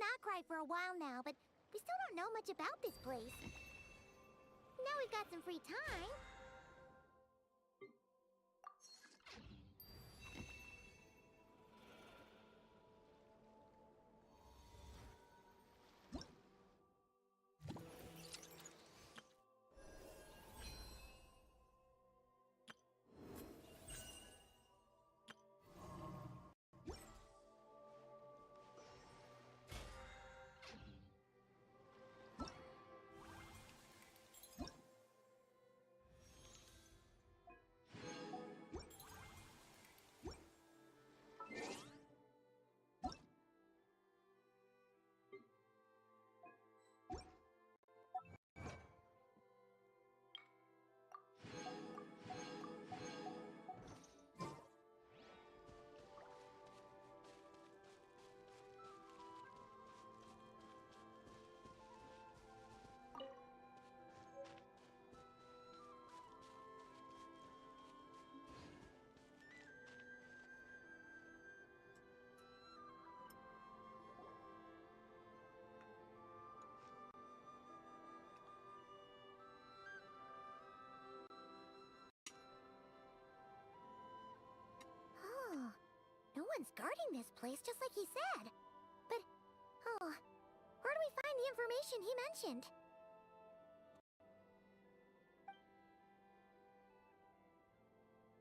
Nod-Krai for a while now, but we still don't know much about this place. Now we've got some free time. No one's guarding this place, just like he said. But, where do we find the information he mentioned?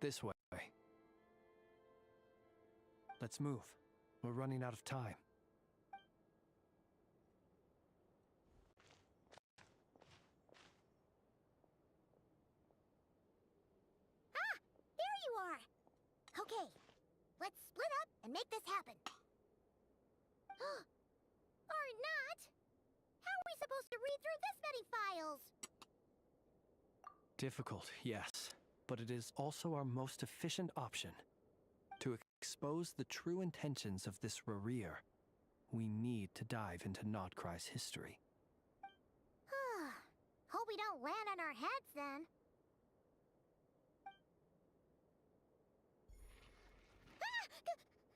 This way. Let's move. We're running out of time. Ah! There you are! Okay. Let's split up and make this happen. Or not! How are we supposed to read through this many files? Difficult, yes. But it is also our most efficient option. To expose the true intentions of this Rarir, we need to dive into Nod-Krai's history. Hope we don't land on our heads then.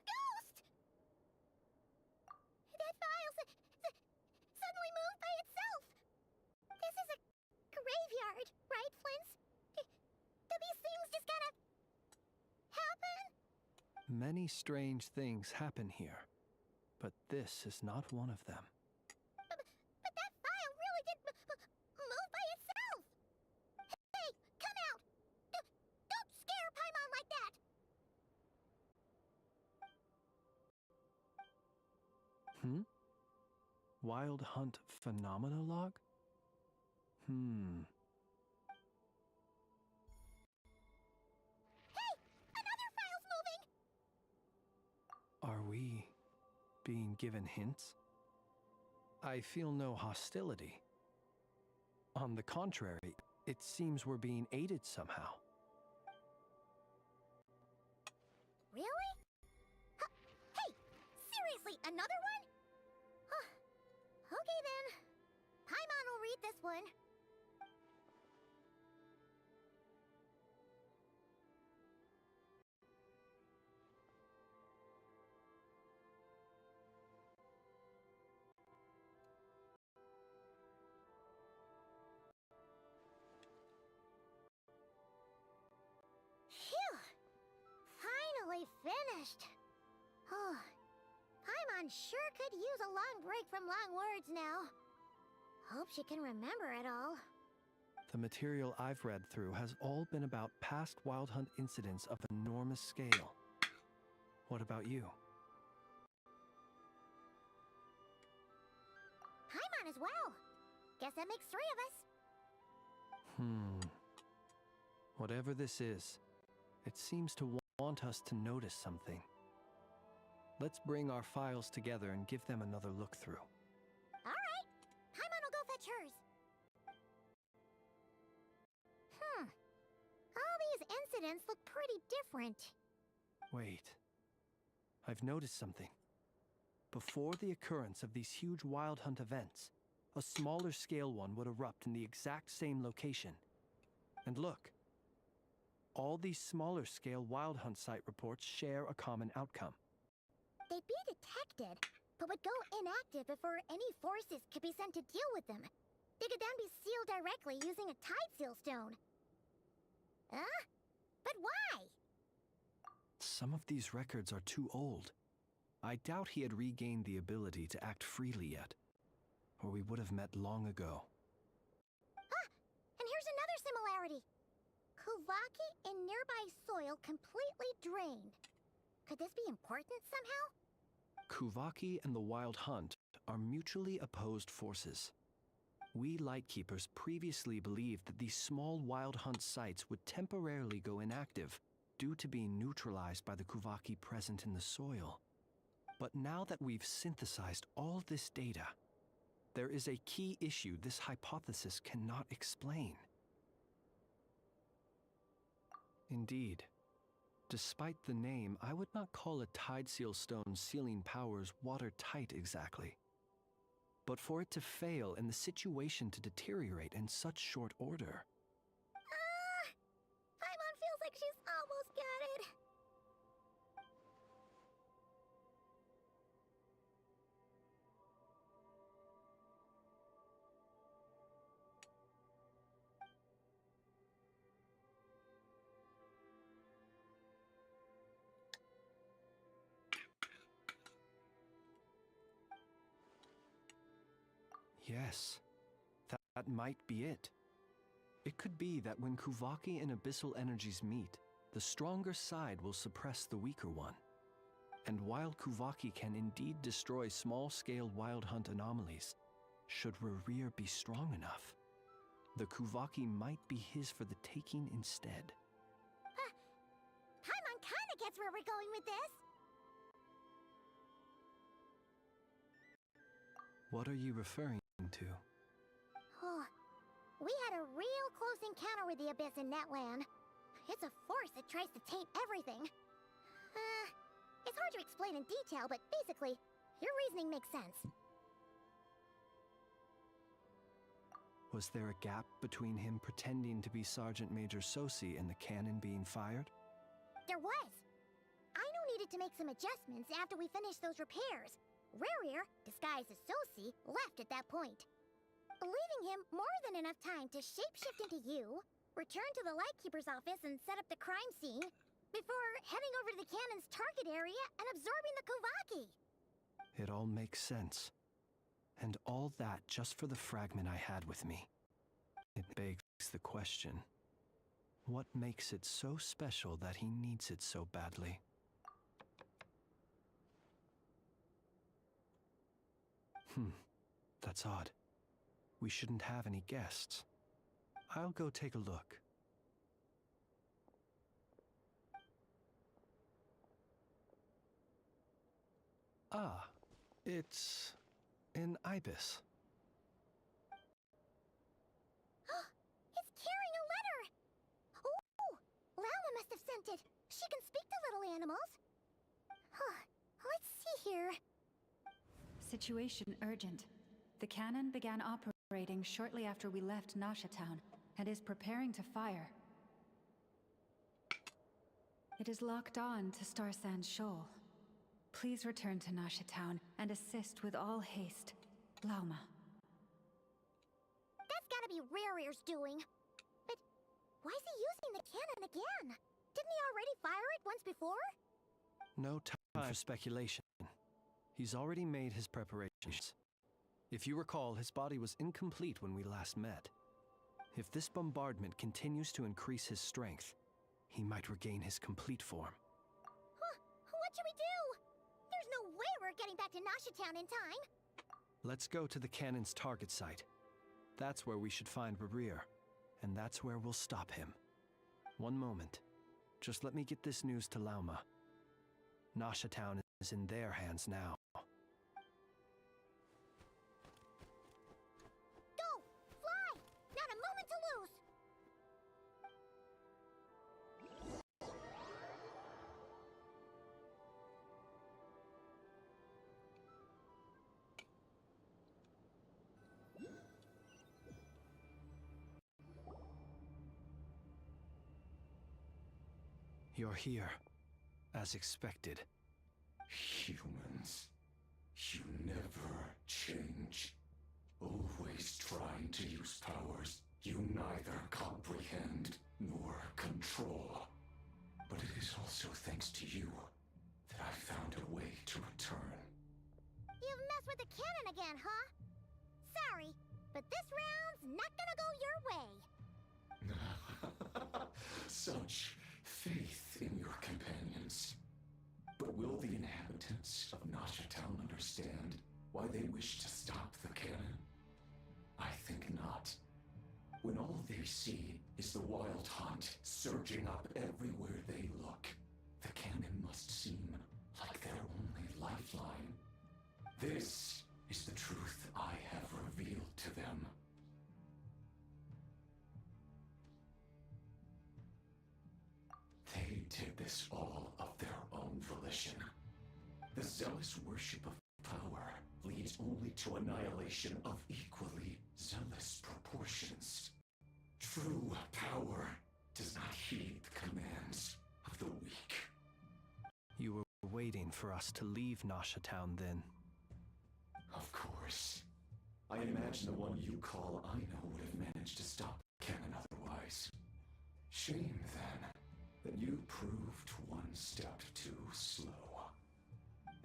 Ghost! That file suddenly moved by itself. This is a graveyard, right, Flint? Do these things just gotta happen? Many strange things happen here, but this is not one of them. But that file really did move by itself. Hey, come out! Don't scare Paimon like that! Wild Hunt Phenomenolog? Hey! Another file's moving! Are we being given hints? I feel no hostility. On the contrary, it seems we're being aided somehow. Really? Hey! Seriously, another one? Okay then. Paimon will read this one. Phew! Finally finished. Oh, Paimon sure could use a long break from long words now. Hope she can remember it all. The material I've read through has all been about past Wild Hunt incidents of enormous scale. What about you? Paimon as well. Guess that makes 3 of us. Whatever this is, it seems to want us to notice something. Let's bring our files together and give them another look through. Alright. Paimon will go fetch hers. All these incidents look pretty different. Wait. I've noticed something. Before the occurrence of these huge Wild Hunt events, a smaller scale one would erupt in the exact same location. And look. All these smaller scale Wild Hunt site reports share a common outcome. They'd be detected, but would go inactive before any forces could be sent to deal with them. They could then be sealed directly using a tide seal stone. Huh? But why? Some of these records are too old. I doubt he had regained the ability to act freely yet, or we would have met long ago. Ah! And here's another similarity. Kuvaki and nearby soil completely drained. Could this be important somehow? Kuvaki and the Wild Hunt are mutually opposed forces. We Lightkeepers previously believed that these small Wild Hunt sites would temporarily go inactive due to being neutralized by the Kuvaki present in the soil. But now that we've synthesized all this data, there is a key issue this hypothesis cannot explain. Indeed, despite the name, I would not call a tide seal stone's sealing powers watertight exactly. But for it to fail and the situation to deteriorate in such short order. Paimon feels like she's almost got it. Yes, that might be it. It could be that when Kuvaki and abyssal energies meet, the stronger side will suppress the weaker one. And while Kuvaki can indeed destroy small-scale Wild Hunt anomalies, should Rerir be strong enough, the Kuvaki might be his for the taking instead. Paimon kinda gets where we're going with this. What are you referring to? Oh, we had a real close encounter with the Abyss in Netland. It's a force that tries to taint everything. It's hard to explain in detail, but basically, your reasoning makes sense. Was there a gap between him pretending to be Sergeant Major Sosi and the cannon being fired? There was. Aino needed to make some adjustments after we finished those repairs. Rerir, disguised as Sosi, left at that point, leaving him more than enough time to shapeshift into you, return to the Lightkeeper's office and set up the crime scene, before heading over to the cannon's target area and absorbing the Kuvaki. It all makes sense. And all that just for the fragment I had with me. It begs the question, what makes it so special that he needs it so badly? That's odd. We shouldn't have any guests. I'll go take a look. Ah, it's an ibis. It's carrying a letter! Ooh! Lala must have sent it. She can speak to little animals. Let's see here. Situation urgent. The cannon began operating shortly after we left Nasha Town and is preparing to fire. It is locked on to Star Sand Shoal. Please return to Nasha Town and assist with all haste. Lauma. That's gotta be Rerir's doing. But why is he using the cannon again? Didn't he already fire it once before? No time for speculation. He's already made his preparations. If you recall, his body was incomplete when we last met. If this bombardment continues to increase his strength, he might regain his complete form. What should we do? There's no way we're getting back to Nasha Town in time. Let's go to the cannon's target site. That's where we should find Rerir, and that's where we'll stop him. One moment. Just let me get this news to Lauma. Nasha Town is in their hands now. Go! Fly! Not a moment to lose! You're here, as expected. Humans. You never change. Always trying to use powers you neither comprehend nor control. But it is also thanks to you that I found a way to return. You've messed with the cannon again, huh? Sorry, but this round's not gonna go your way. Such faith in your companions. But will the inhabitants of Nasha Town understand why they wish to stop the cannon? I think not. When all they see is the wild hunt surging up everywhere they look, the cannon must seem like their only lifeline. This is the truth I have revealed to them. They did this all of their own volition. The zealous worship of power leads only to annihilation of equally zealous proportions. True power does not heed the commands of the weak. You were waiting for us to leave Nasha Town then. Of course. I imagine the one you call Aina would have managed to stop the cannon otherwise. Shame, then, that you proved one step too slow.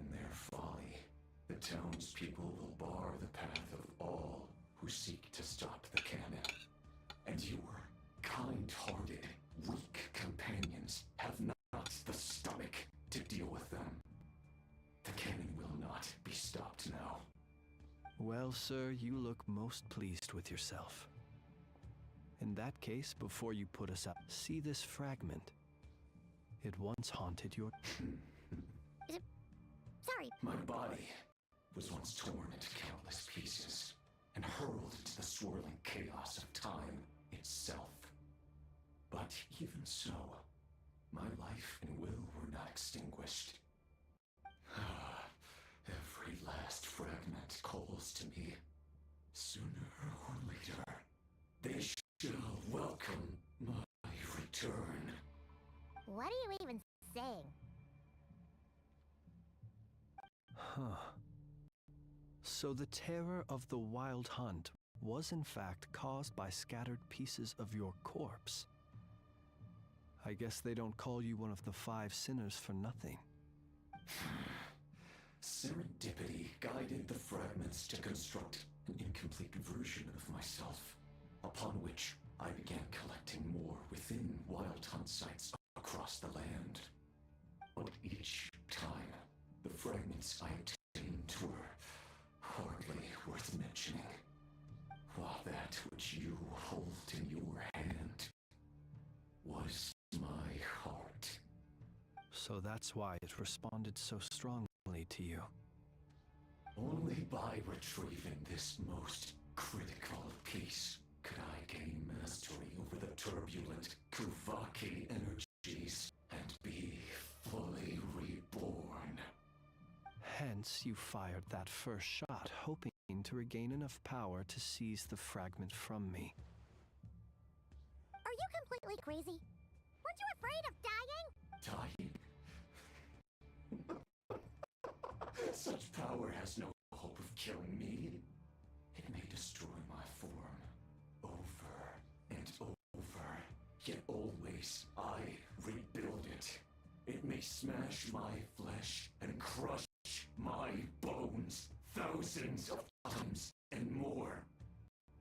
In their folly, the townspeople will bar the path of all who seek to stop the cannon. And your kind-hearted, weak companions have not the stomach to deal with them. The cannon will not be stopped now. Well, sir, you look most pleased with yourself. In that case, before you put us out, see this fragment. It once haunted your... Sorry. My body was once torn into countless pieces and hurled into the swirling chaos of time itself. But even so, my life and will were not extinguished. Every last fragment calls to me. Sooner or later, they shall welcome my return. What are you even saying? Huh. So the terror of the wild hunt was in fact caused by scattered pieces of your corpse. I guess they don't call you one of the 5 sinners for nothing. Serendipity guided the fragments to construct an incomplete version of myself, upon which I began collecting more within wild hunt sites across the land. But each time, the fragments I obtained were hardly worth mentioning, while that which you hold in your hand was my heart. So that's why it responded so strongly to you. Only by retrieving this most critical piece could I gain mastery over the turbulent Kuvaki energies and be fully reborn. Hence, you fired that first shot, hoping to regain enough power to seize the fragment from me. Are you completely crazy? Weren't you afraid of dying? Dying? Such power has no hope of killing me. It may destroy my form over and over, yet always I rebuild it. It may smash my flesh and crush my bones thousands of times and more.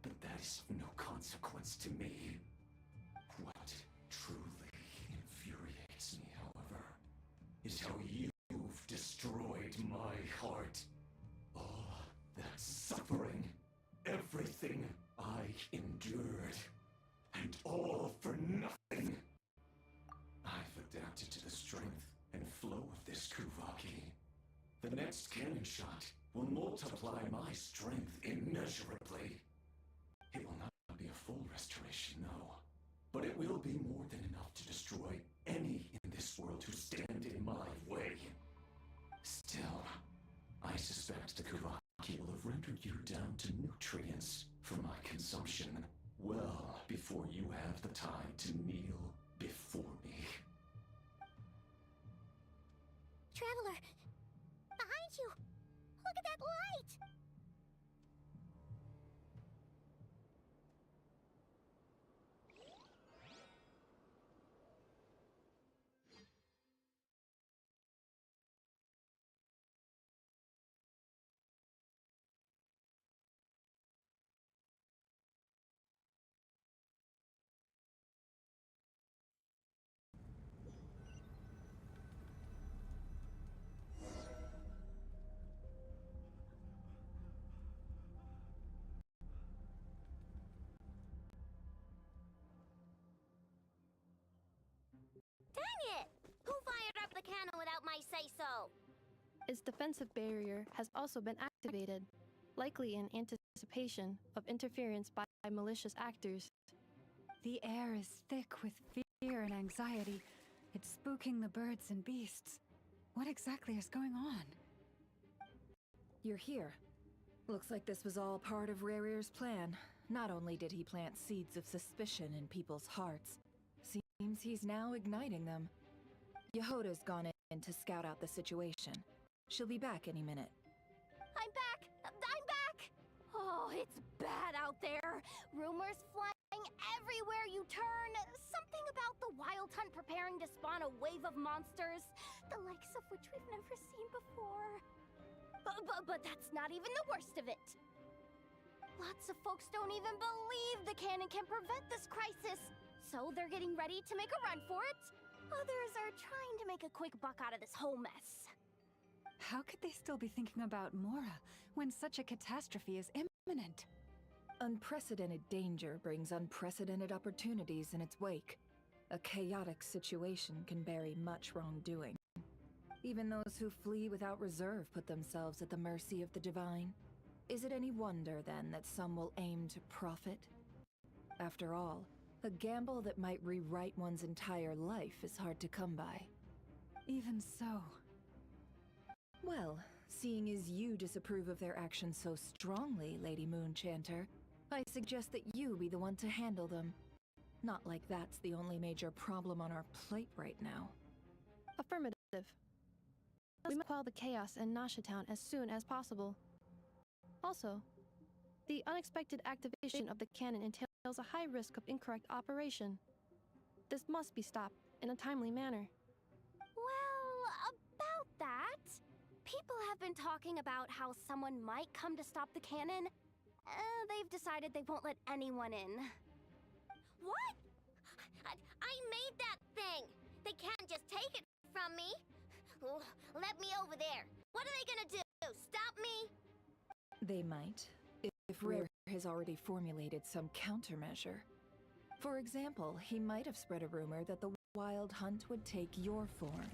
But that is of no consequence to me. What truly infuriates me, however, is how you've destroyed my heart. All that suffering, everything I endured, and all for nothing. I've adapted to the strength and flow of this Kuvaki. The next cannon shot will multiply my strength immeasurably. It will not be a full restoration, no, but it will be more than enough to destroy any in this world who stand in my way. Still, I suspect the Kuvaki will have rendered you down to nutrients for my consumption well before you have the time to kneel before me. Traveler, behind you! Look at that I say so. Its defensive barrier has also been activated, likely in anticipation of interference by malicious actors. The air is thick with fear and anxiety. It's spooking the birds and beasts. What exactly is going on? You're here. Looks like this was all part of Rarir's plan. Not only did he plant seeds of suspicion in people's hearts, seems he's now igniting them. Yehoda's gone in to scout out the situation. She'll be back any minute. I'm back! I'm back! Oh, it's bad out there. Rumors flying everywhere you turn. Something about the wild hunt preparing to spawn a wave of monsters, the likes of which we've never seen before. But that's not even the worst of it. Lots of folks don't even believe the cannon can prevent this crisis, so they're getting ready to make a run for it. Others are trying to make a quick buck out of this whole mess. How could they still be thinking about Mora when such a catastrophe is imminent? Unprecedented danger brings unprecedented opportunities in its wake. A chaotic situation can bury much wrongdoing. Even those who flee without reserve put themselves at the mercy of the divine. Is it any wonder, then, that some will aim to profit? After all, a gamble that might rewrite one's entire life is hard to come by. Even so. Well, seeing as you disapprove of their actions so strongly, Lady Moonchanter, I suggest that you be the one to handle them. Not like that's the only major problem on our plate right now. Affirmative. We must quell the chaos in Nasha Town as soon as possible. Also, the unexpected activation of the cannon entails a high risk of incorrect operation. This must be stopped in a timely manner. Well, about that, people have been talking about how someone might come to stop the cannon. They've decided they won't let anyone in. What? I made that thing! They can't just take it from me! Oh, let me over there! What are they gonna do? Stop me? They might, if Rare has already formulated some countermeasure. For example, he might have spread a rumor that the wild hunt would take your form.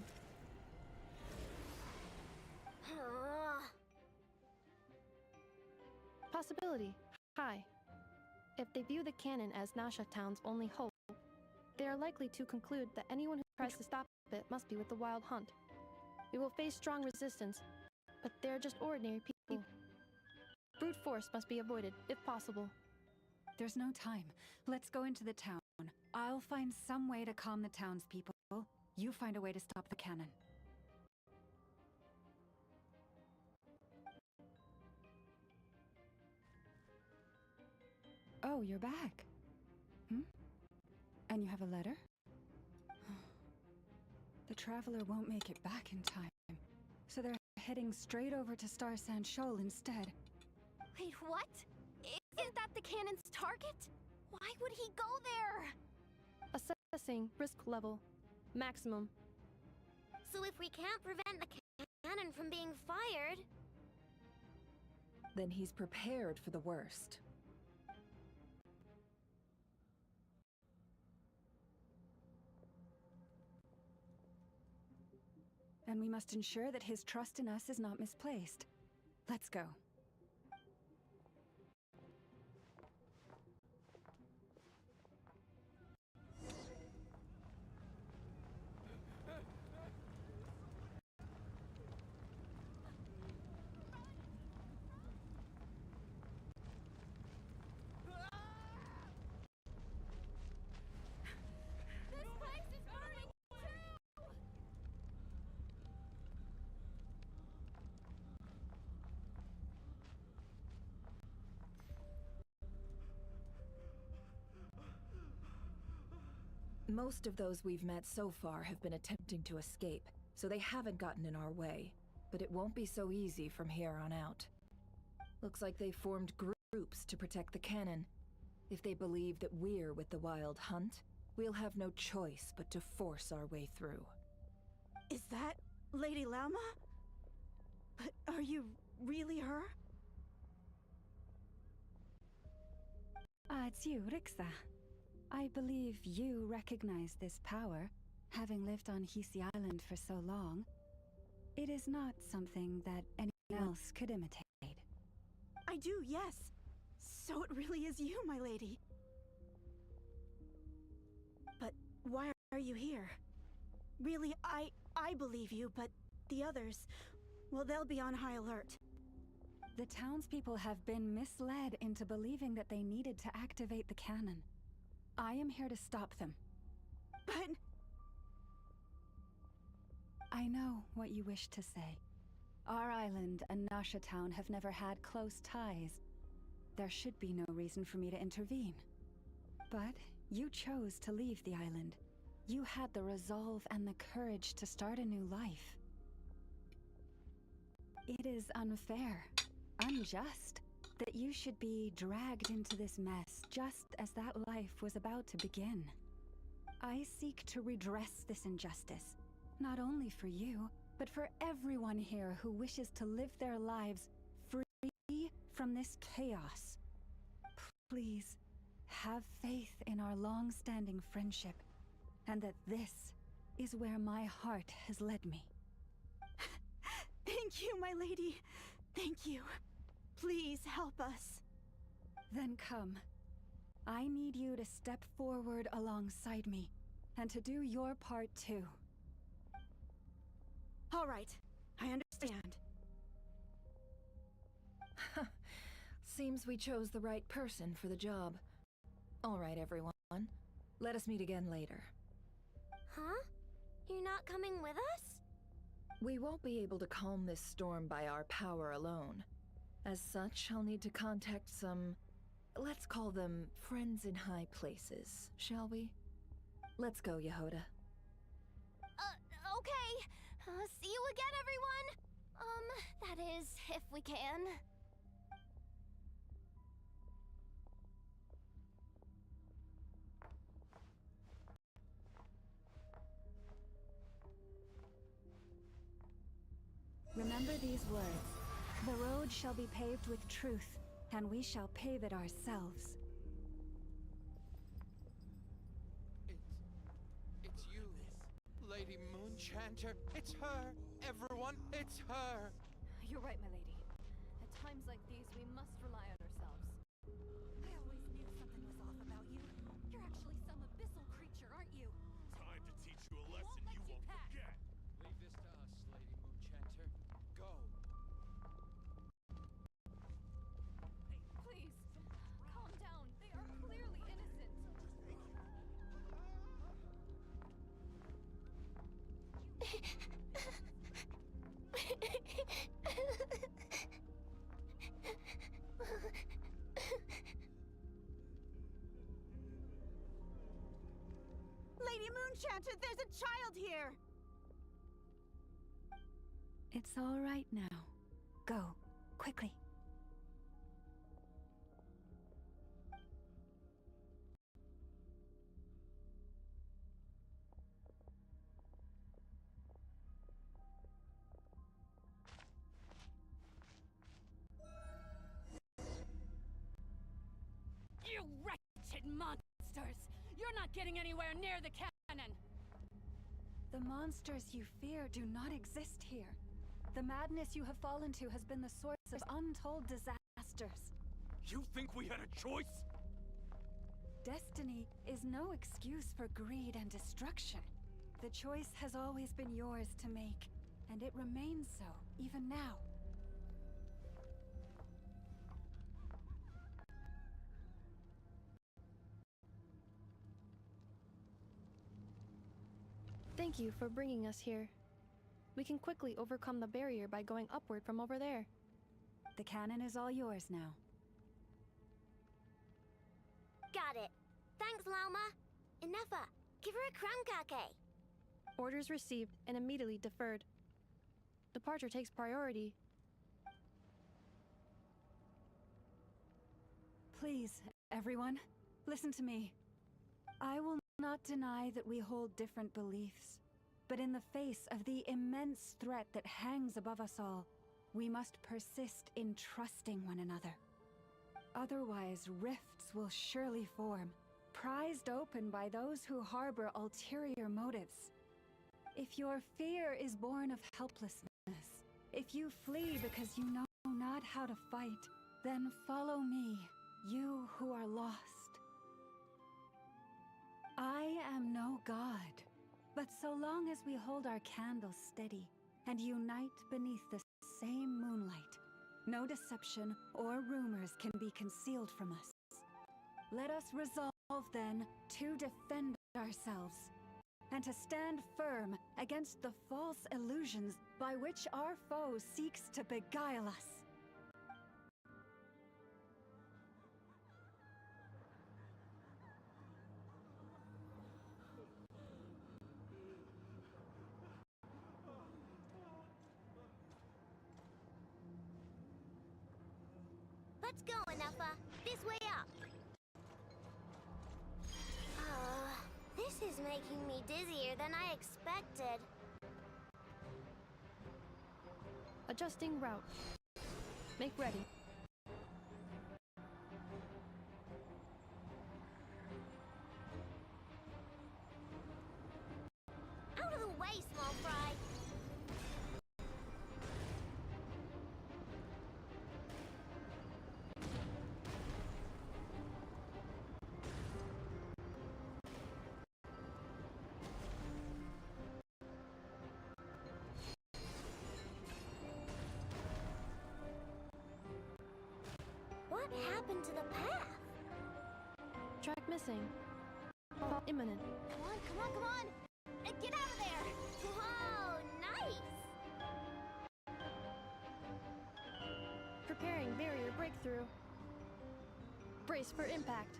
Possibility high. If they view the cannon as Nasha Town's only hope, they are likely to conclude that anyone who tries to stop it must be with the wild hunt. We will face strong resistance, but they're just ordinary people. Brute force must be avoided, if possible. There's no time. Let's go into the town. I'll find some way to calm the townspeople. You find a way to stop the cannon. Oh, you're back. And you have a letter? The traveler won't make it back in time, so they're heading straight over to Star Sand Shoal instead. Wait, what? Isn't that the cannon's target? Why would he go there? Assessing risk level. Maximum. So if we can't prevent the cannon from being fired... Then he's prepared for the worst. And we must ensure that his trust in us is not misplaced. Let's go. Most of those we've met so far have been attempting to escape, so they haven't gotten in our way. But it won't be so easy from here on out. Looks like they formed groups to protect the cannon. If they believe that we're with the Wild Hunt, we'll have no choice but to force our way through. Is that Lady Lama? But are you really her? It's you, Rixa. I believe you recognize this power, having lived on Hisi Island for so long. It is not something that anyone else could imitate. I do, yes. So it really is you, my lady. But why are you here? Really, I believe you, but the others, well, they'll be on high alert. The townspeople have been misled into believing that they needed to activate the cannon. I am here to stop them. But... I know what you wish to say. Our island and Nasha Town have never had close ties. There should be no reason for me to intervene. But you chose to leave the island. You had the resolve and the courage to start a new life. It is unfair, unjust, that you should be dragged into this mess just as that life was about to begin. I seek to redress this injustice, not only for you, but for everyone here who wishes to live their lives free from this chaos. Please, have faith in our long-standing friendship, and that this is where my heart has led me. Thank you, my lady. Thank you. Please help us. Then come. I need you to step forward alongside me, and to do your part too. All right, I understand. Seems we chose the right person for the job. All right, everyone. Let us meet again later. Huh? You're not coming with us? We won't be able to calm this storm by our power alone. As such, I'll need to contact some... let's call them friends in high places, shall we? Let's go, Yehoda. Okay. See you again, everyone! That is, if we can. Remember these words. The road shall be paved with truth, and we shall pave it ourselves. It's you, Lady Moonchanter. It's her. Everyone, it's her. You're right, my lady. At times like these, we must rely on ourselves. I always knew something was off about you. You're actually some abyssal creature, aren't you? Time to teach you a lesson you won't forget. Leave this to us, Lady Moonchanter. Go. Please, calm down. They are clearly innocent. Lady Moonchanter, there's a child here! It's all right now. Go, quickly. You wretched monsters! You're not getting anywhere near the cannon! The monsters you fear do not exist here. The madness you have fallen to has been the source of untold disasters. You think we had a choice? Destiny is no excuse for greed and destruction. The choice has always been yours to make, and it remains so, even now. Thank you for bringing us here. We can quickly overcome the barrier by going upward from over there. The cannon is all yours now. Got it. Thanks, Lauma. Inefa, give her a crown kake. Orders received and immediately deferred. Departure takes priority. Please, everyone, listen to me. I will not deny that we hold different beliefs, but in the face of the immense threat that hangs above us all, we must persist in trusting one another. Otherwise, rifts will surely form, prized open by those who harbor ulterior motives. If your fear is born of helplessness, If you flee because you know not how to fight, then follow me, you who are lost. I am no god, but so long as we hold our candles steady and unite beneath the same moonlight, no deception or rumors can be concealed from us. Let us resolve, then, to defend ourselves, and to stand firm against the false illusions by which our foe seeks to beguile us. Let's go, Anafa. This way up. This is making me dizzier than I expected. Adjusting route. Make ready. Out of the way, small fry. What happened to the path? Track missing. Fall imminent. Come on, come on, come on! Get out of there! Whoa, nice! Preparing barrier breakthrough. Brace for impact.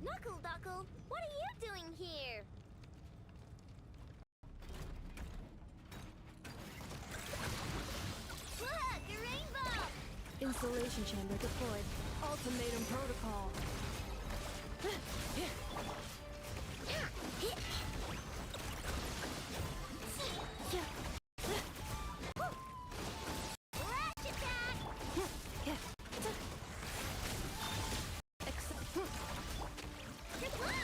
Knuckle-Duckle, what are you doing here? Look, a rainbow! Installation chamber deployed. Ultimatum protocol. Rash attack! Reply!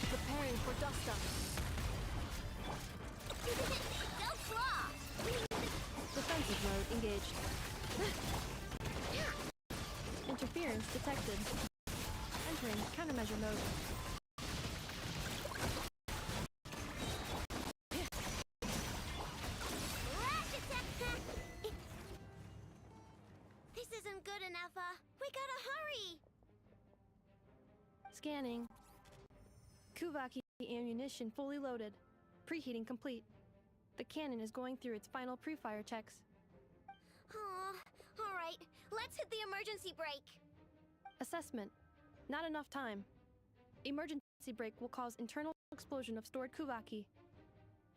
Preparing for dust up. Don't claw! Defensive mode engaged. Interference detected. Entering countermeasure mode. Rash attack! This isn't good enough, we gotta hurry! Scanning. Kuvaki ammunition fully loaded. Preheating complete. The cannon is going through its final pre-fire checks. Alright, let's hit the emergency brake. Assessment. Not enough time. Emergency brake will cause internal explosion of stored Kuvaki.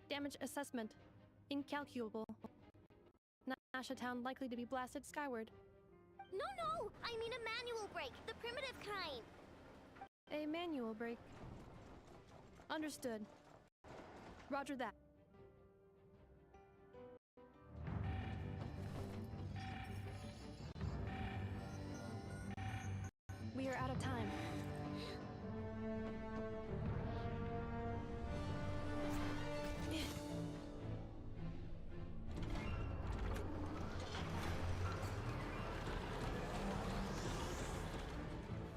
Damage assessment. Incalculable. Nasha Town likely to be blasted skyward. No! I mean a manual brake, the primitive kind. A manual brake. Understood. Roger that. We are out of time.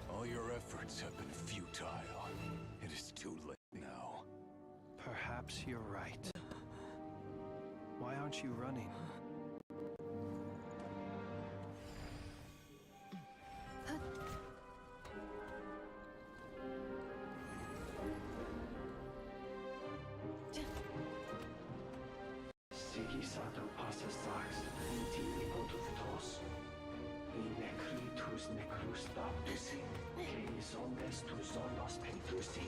All your efforts have been futile. It is too late now. Perhaps you're right. Why aren't you running? Sato Deus necrus baptisi, que homnes tu zonos pentusi.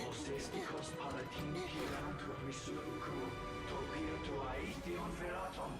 Osesticos palatin pirantur misuricru, topirtu aethion veratum.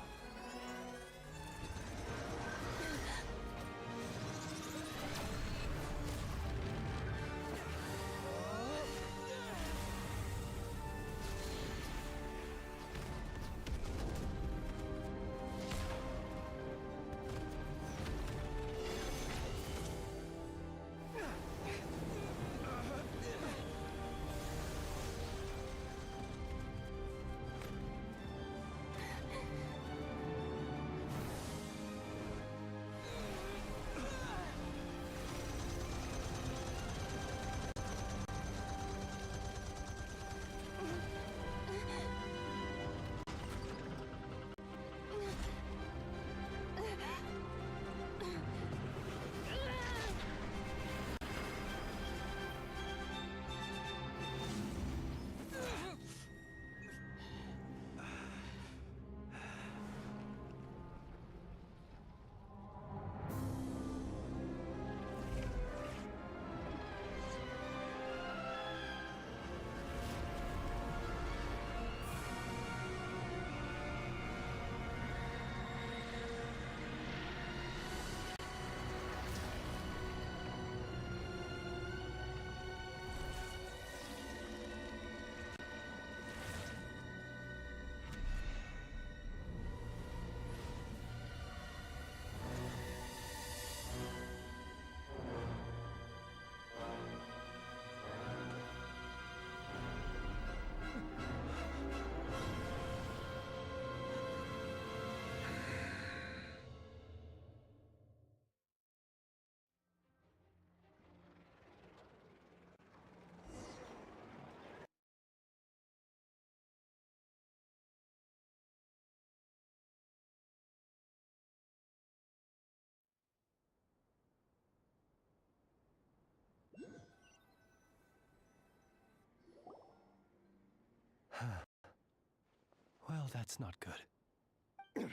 Well, that's not good.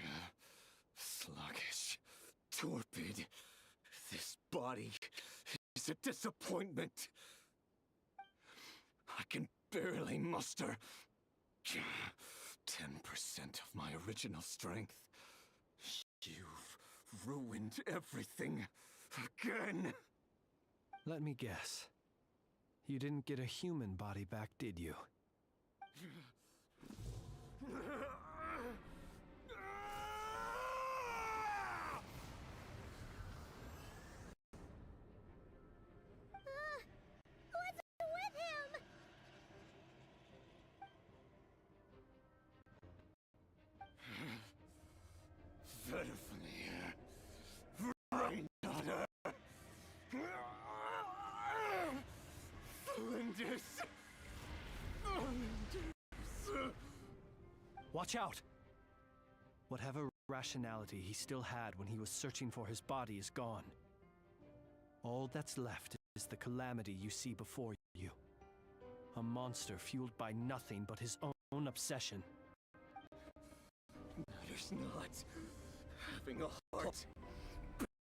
Sluggish, torpid. This body is a disappointment. I can barely muster 10% of my original strength. You've ruined everything again. Let me guess. You didn't get a human body back, did you? What's with him? Watch out! Whatever rationality he still had when he was searching for his body is gone. All that's left is the calamity you see before you. A monster fueled by nothing but his own obsession. Matters not. Having a heart.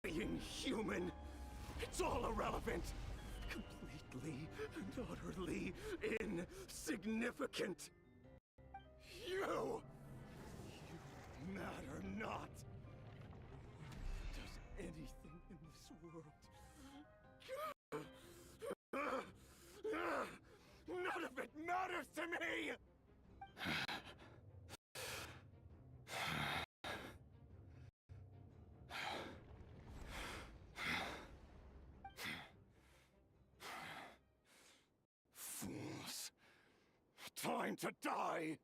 Being human. It's all irrelevant. Completely and utterly insignificant. You matter not. Does anything in this world. None of it matters to me! Fools. Time to die!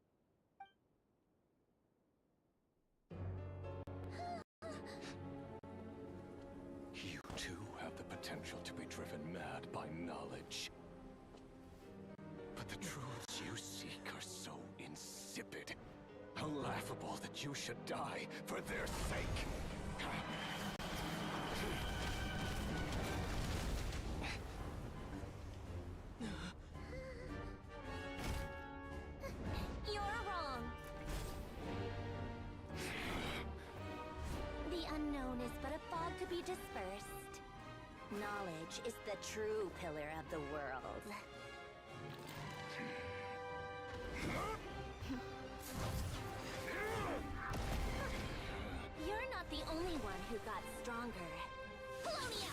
You too have the potential to be driven mad by knowledge. But the truths you seek are so insipid, how laughable that you should die for their sake. You're wrong. The unknown is but a fog to be dispersed. Knowledge is the true pillar of the world. You're not the only one who got stronger. Polonia!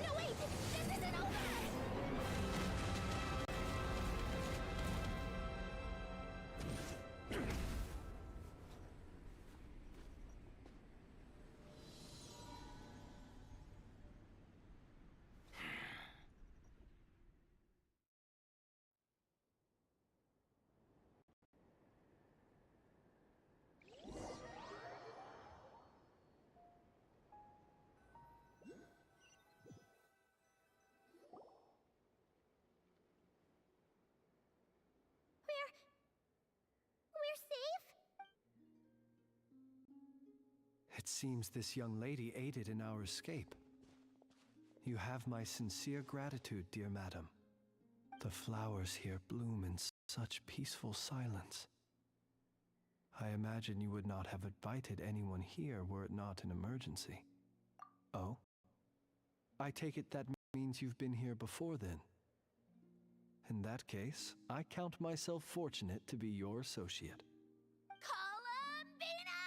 No, wait! This isn't over! We're safe? It seems this young lady aided in our escape. You have my sincere gratitude, dear madam. The flowers here bloom in such peaceful silence. I imagine you would not have invited anyone here were it not an emergency. Oh? I take it that means you've been here before then. In that case, I count myself fortunate to be your associate. Columbina!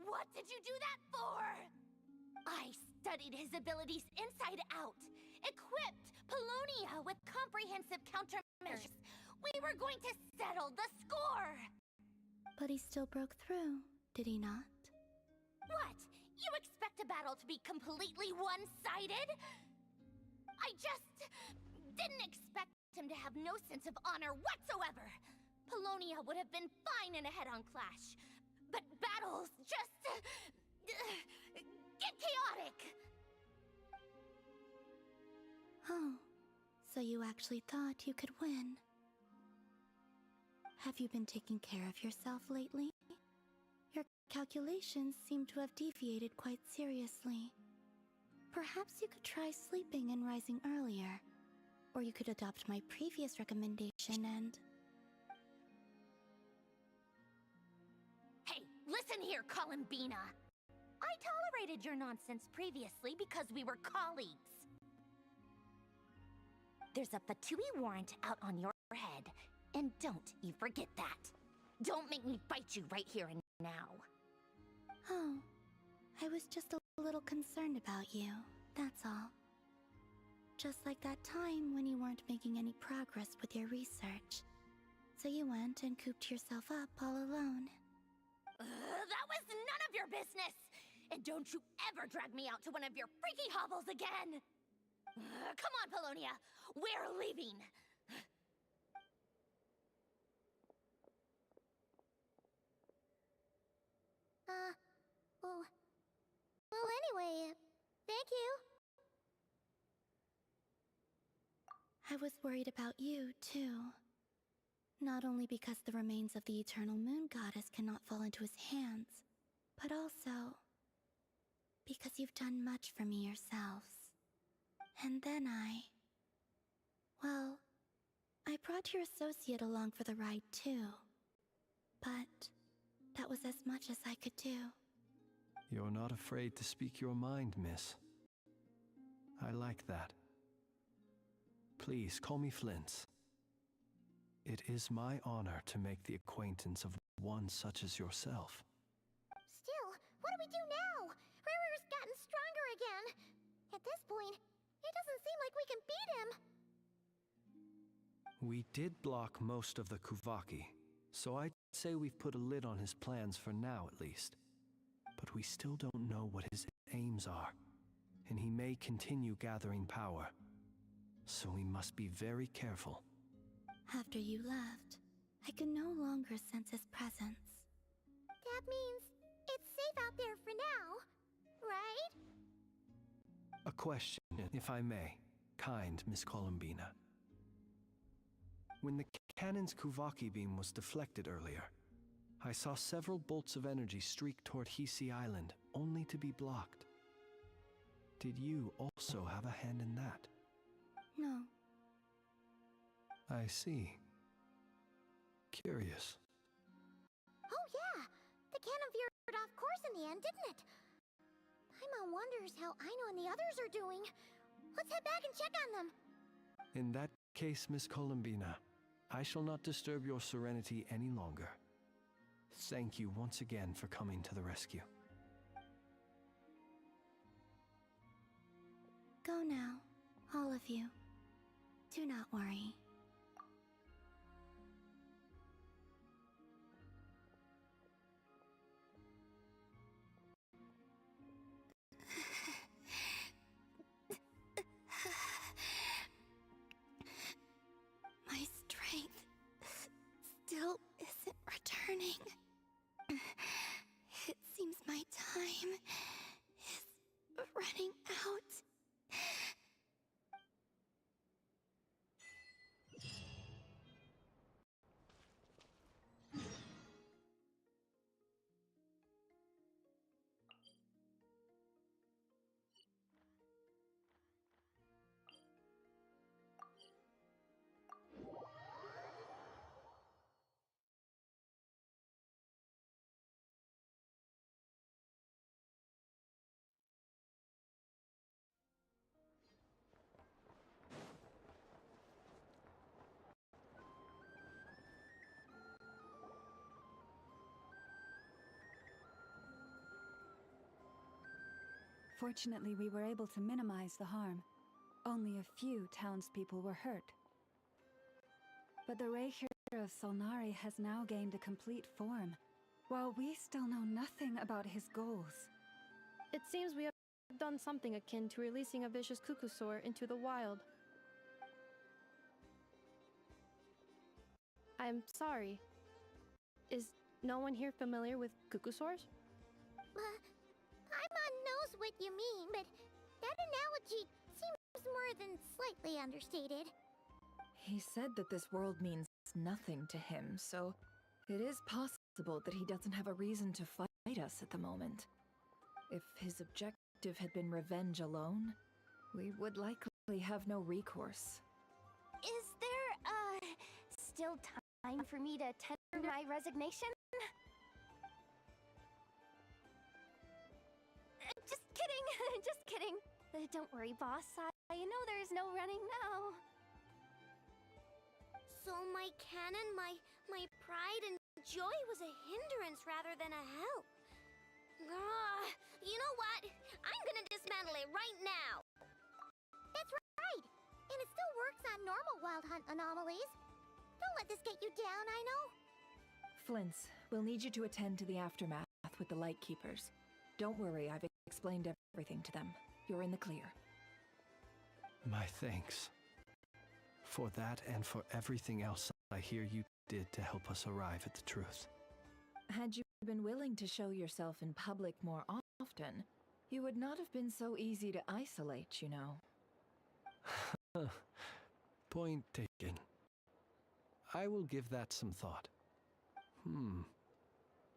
What did you do that for? I studied his abilities inside out, equipped Polonia with comprehensive countermeasures. We were going to settle the score! But he still broke through, did he not? What? You expect a battle to be completely one-sided? I just didn't expect him to have no sense of honor whatsoever. Polonia would have been fine in a head-on clash. But battles just get chaotic. Oh, so you actually thought you could win. Have you been taking care of yourself lately? Your calculations seem to have deviated quite seriously. Perhaps you could try sleeping and rising earlier. Or you could adopt my previous recommendation and... Hey, listen here, Columbina. I tolerated your nonsense previously because we were colleagues. There's a Fatui warrant out on your head, and don't you forget that. Don't make me fight you right here and now. Oh, I was just a little concerned about you, that's all. Just like that time when you weren't making any progress with your research. So you went and cooped yourself up all alone. That was none of your business! And don't you ever drag me out to one of your freaky hovels again! Come on, Polonia! We're leaving! Well, anyway, thank you. I was worried about you, too. Not only because the remains of the Eternal Moon Goddess cannot fall into his hands, but also because you've done much for me yourselves. And then well, I brought your associate along for the ride too. But that was as much as I could do. You're not afraid to speak your mind, miss. I like that. Please call me Flint. It is my honor to make the acquaintance of one such as yourself. Still, what do we do now? Rarer's gotten stronger again. At this point, it doesn't seem like we can beat him. We did block most of the Kuvaki, so I'd say we've put a lid on his plans for now at least. But we still don't know what his aims are, and he may continue gathering power. So we must be very careful. After you left, I could no longer sense his presence. That means it's safe out there for now, right? A question, if I may, kind Miss Columbina. When the cannon's Kuvaki beam was deflected earlier, I saw several bolts of energy streak toward Hisi Island, only to be blocked. Did you also have a hand in that? No. I see. Curious. Oh yeah, the cannon veered off course in the end, didn't it? Paimon wonders how Aino and the others are doing. Let's head back and check on them. In that case, Miss Columbina, I shall not disturb your serenity any longer. Thank you once again for coming to the rescue. Go now, all of you. Do not worry. My strength still isn't returning. It seems my time is running out. Fortunately, we were able to minimize the harm. Only a few townspeople were hurt. But the Reikir of Solnari has now gained a complete form, while we still know nothing about his goals. It seems we have done something akin to releasing a vicious Kukusaur into the wild. I'm sorry. Is no one here familiar with Kukusaurs? Paimon knows what you mean, but that analogy seems more than slightly understated. He said that this world means nothing to him, so it is possible that he doesn't have a reason to fight us at the moment. If his objective had been revenge alone, we would likely have no recourse. Is there, still time for me to tender my resignation? Just kidding, just kidding. Don't worry, boss. I know there's no running now. So my cannon, my pride and joy was a hindrance rather than a help. You know what? I'm gonna dismantle it right now. That's right. And it still works on normal wild hunt anomalies. Don't let this get you down, I know. Flint's, we'll need you to attend to the aftermath with the Lightkeepers. Don't worry, I've explained everything to them. You're in the clear. My thanks. For that and for everything else I hear you did to help us arrive at the truth. Had you been willing to show yourself in public more often, you would not have been so easy to isolate, you know. Point taken. I will give that some thought.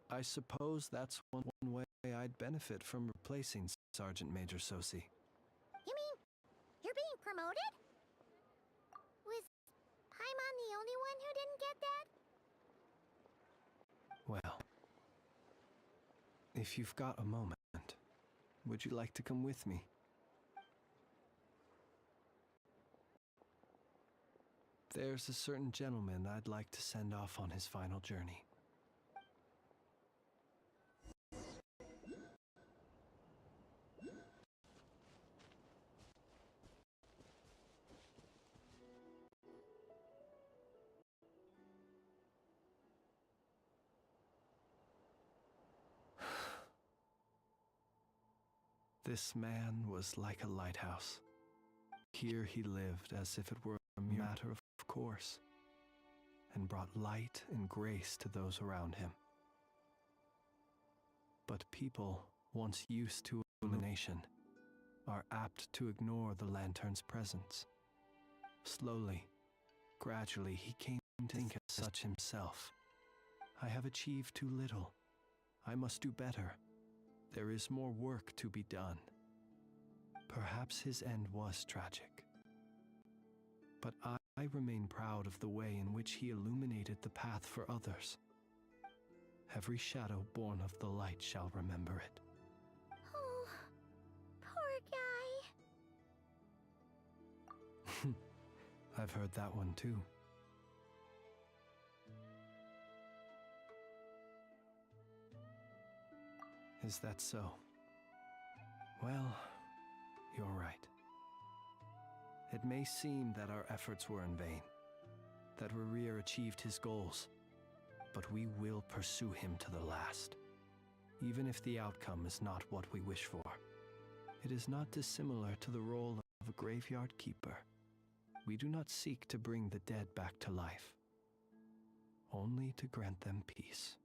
I suppose that's one way I'd benefit from replacing Sergeant Major Sosi. You mean you're being promoted? Was Paimon the If you've got a moment, would you like to come with me? There's a certain gentleman I'd like to send off on his final journey. This man was like a lighthouse. Here he lived as if it were a matter of course, and brought light and grace to those around him. But people, once used to illumination, are apt to ignore the lantern's presence. Slowly, gradually, he came to think as such himself. I have achieved too little. I must do better. There is more work to be done. Perhaps his end was tragic. But I remain proud of the way in which he illuminated the path for others. Every shadow born of the light shall remember it. Oh, poor guy. I've heard that one too. Is that so? Well, you're right. It may seem that our efforts were in vain, that Rerir achieved his goals, but we will pursue him to the last, even if the outcome is not what we wish for. It is not dissimilar to the role of a graveyard keeper. We do not seek to bring the dead back to life, only to grant them peace.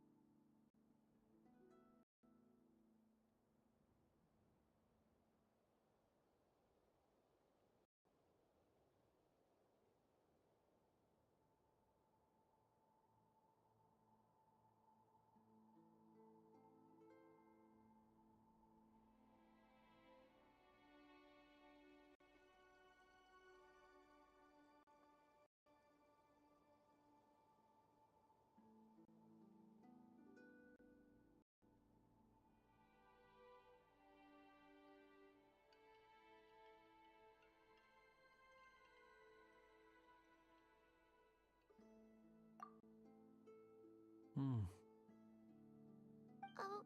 Oh,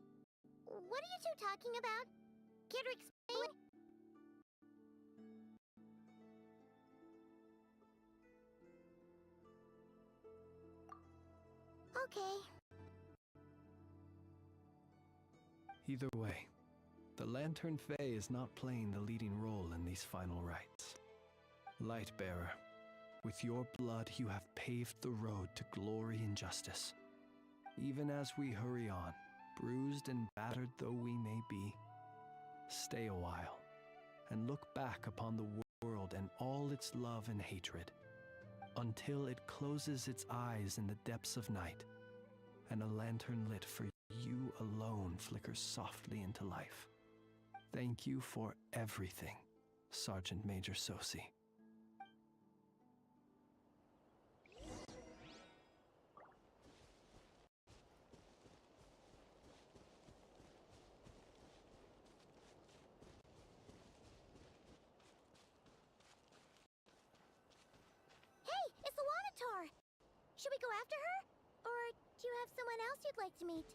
what are you two talking about? Care to explain? Okay. Either way, the Lantern Fae is not playing the leading role in these final rites. Lightbearer, with your blood you have paved the road to glory and justice. Even as we hurry on, bruised and battered though we may be, stay a while and look back upon the world and all its love and hatred, until it closes its eyes in the depths of night, and a lantern lit for you alone flickers softly into life. Thank you for everything, Sergeant Major Sosi. Should we go after her? Or do you have someone else you'd like to meet?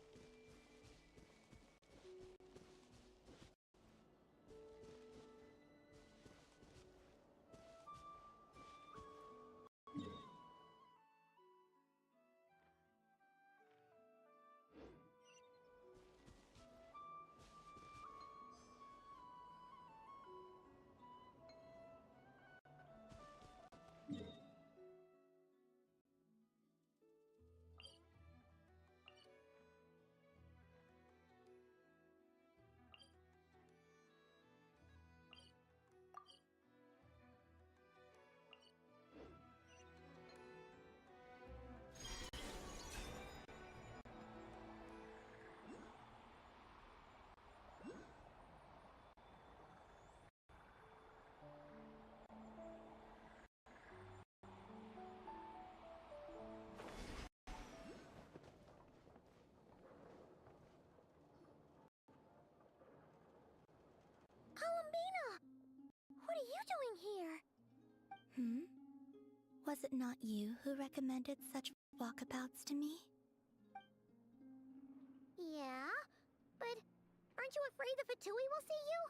Was it not you who recommended such walkabouts to me? Yeah, but aren't you afraid the Fatui will see you?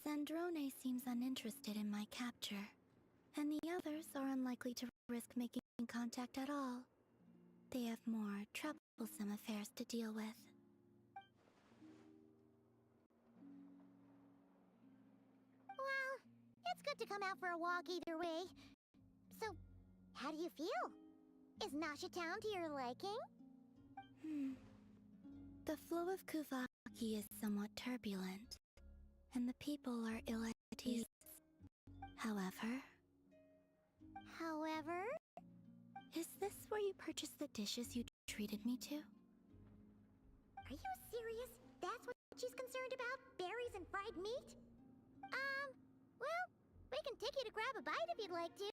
Zandrone seems uninterested in my capture, and the others are unlikely to risk making contact at all. They have more troublesome affairs to deal with. Well, it's good to come out for a walk either way. So, how do you feel? Is Nasha Town to your liking? The flow of Kuvaki is somewhat turbulent, and the people are ill at ease. However, is this where you purchased the dishes you treated me to? Are you serious? That's what she's concerned about? Berries and fried meat? Well, we can take you to grab a bite if you'd like to.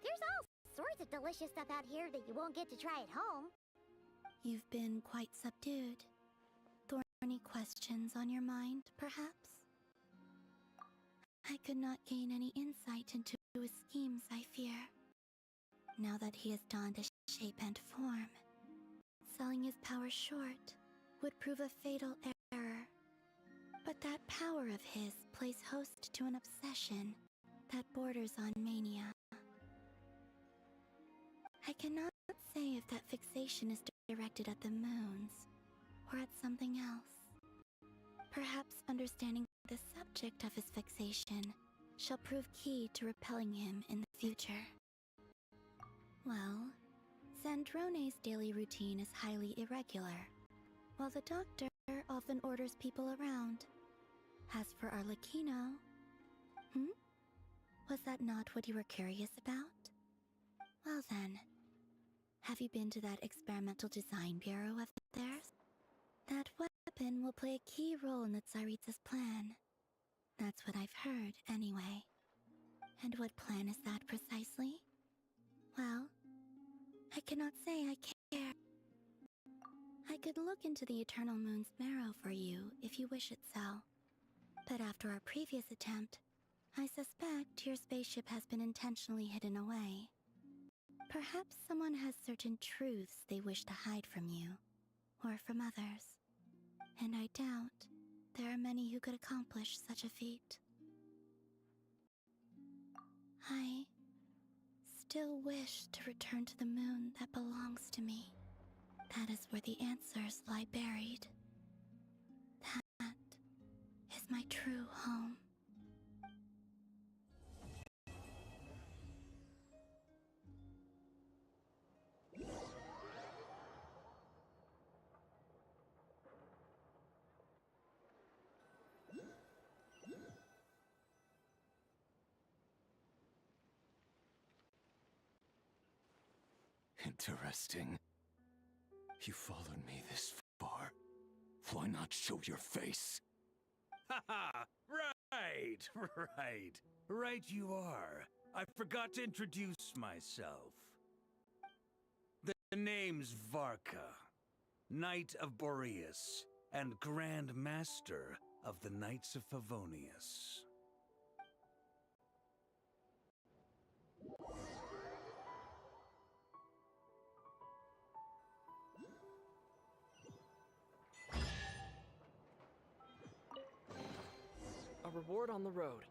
There's all sorts of delicious stuff out here that you won't get to try at home. You've been quite subdued. Thorny questions on your mind, perhaps? I could not gain any insight into his schemes, I fear. Now that he has donned a shape and form, selling his power short would prove a fatal error. But that power of his plays host to an obsession that borders on mania. I cannot say if that fixation is directed at the moons or at something else. Perhaps understanding the subject of his fixation shall prove key to repelling him in the future. Well, Zandrone's daily routine is highly irregular, while the doctor often orders people around. As for Arlecchino... Was that not what you were curious about? Well then, have you been to that experimental design bureau of theirs? That weapon will play a key role in the Tsaritsa's plan. That's what I've heard, anyway. And what plan is that precisely? Well, I cannot say I care. I could look into the Eternal Moon's marrow for you if you wish it so. But after our previous attempt, I suspect your spaceship has been intentionally hidden away. Perhaps someone has certain truths they wish to hide from you, or from others. And I doubt there are many who could accomplish such a feat. I still wish to return to the moon that belongs to me. That is where the answers lie buried. That is my true home. Interesting. You followed me this far. Why not show your face? Haha! Right you are. I forgot to introduce myself. The name's Varka, Knight of Boreas, and Grand Master of the Knights of Favonius. A reward on the road.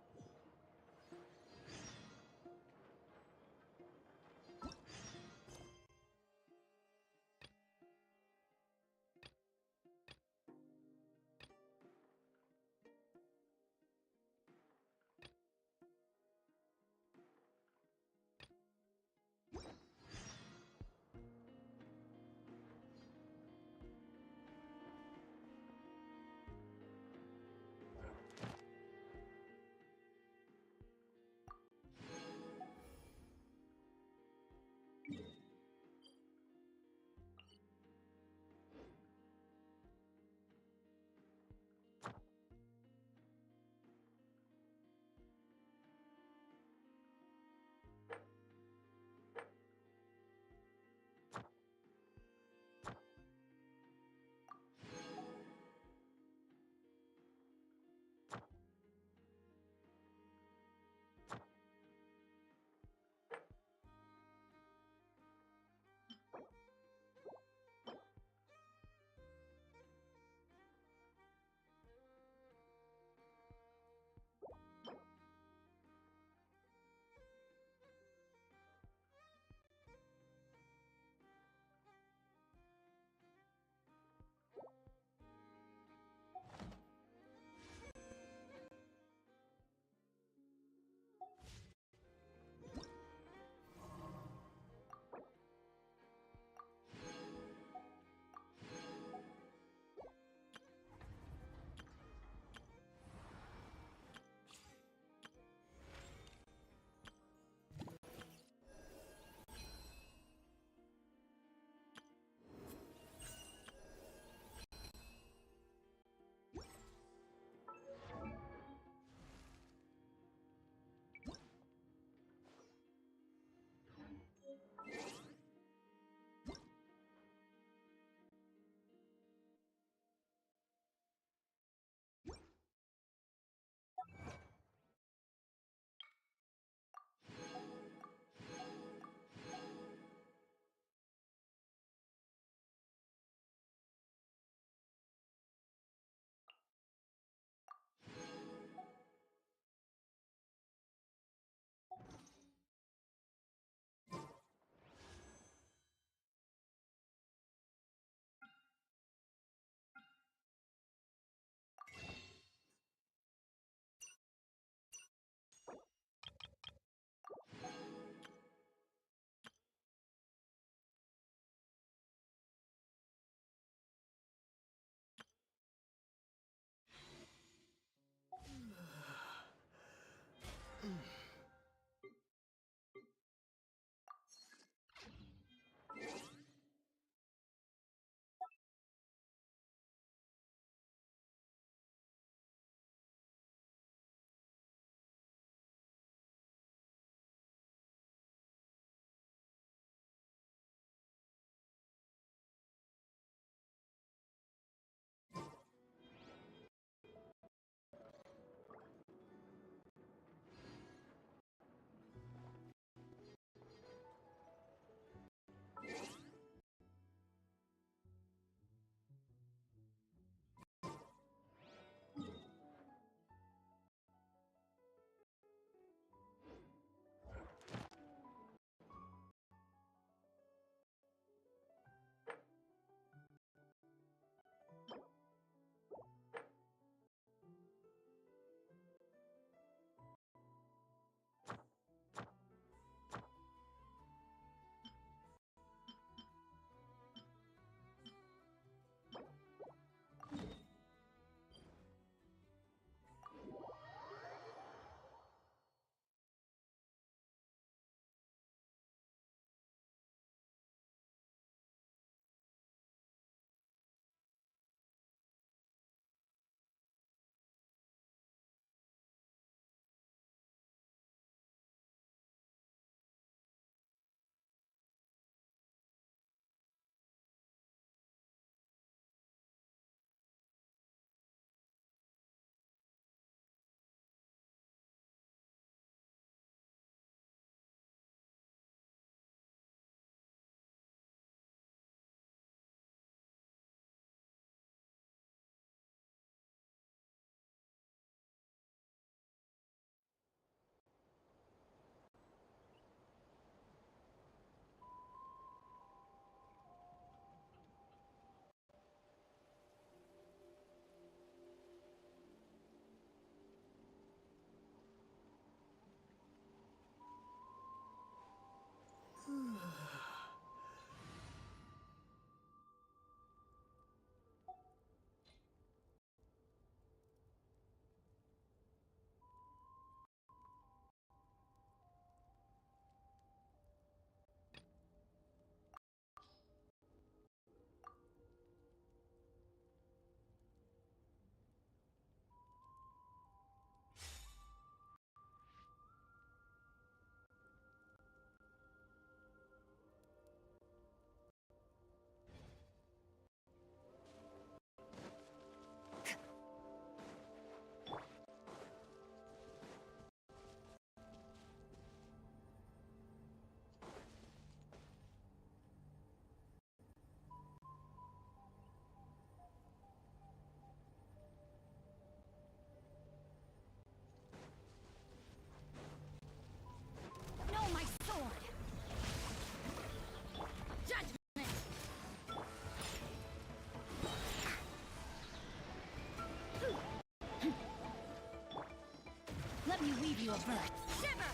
you a birth. Shiver!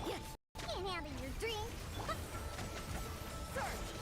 Yes. Can't handle your drink. Surge!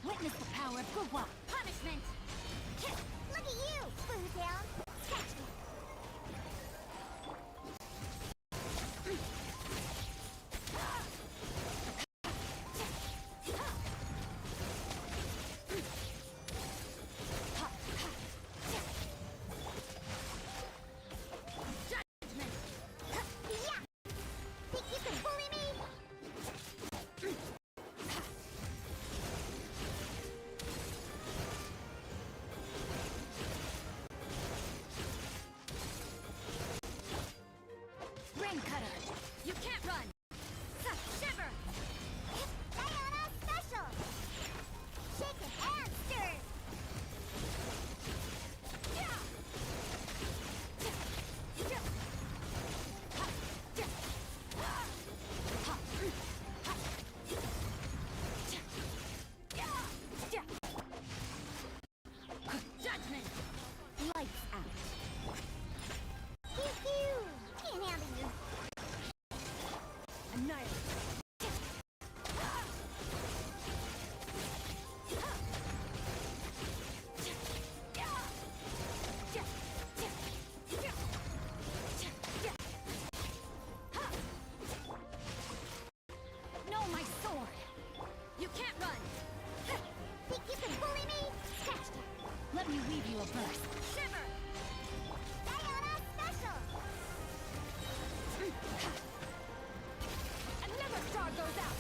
Witness the power of Gugwa. Punishment! Look at you, Foodhound! Catch me! Judgment! Yeah! Think you can bully me? You can't run! Shiver! Diana Special! Shaken and stirred! Judgment! Lights out! Pew-pew! Can't handle you! Annihilate! No, my sword! You can't run! Think you can bully me? Scratch you! Let me weave you a burst. Shiver! Diana Special! Another star goes out!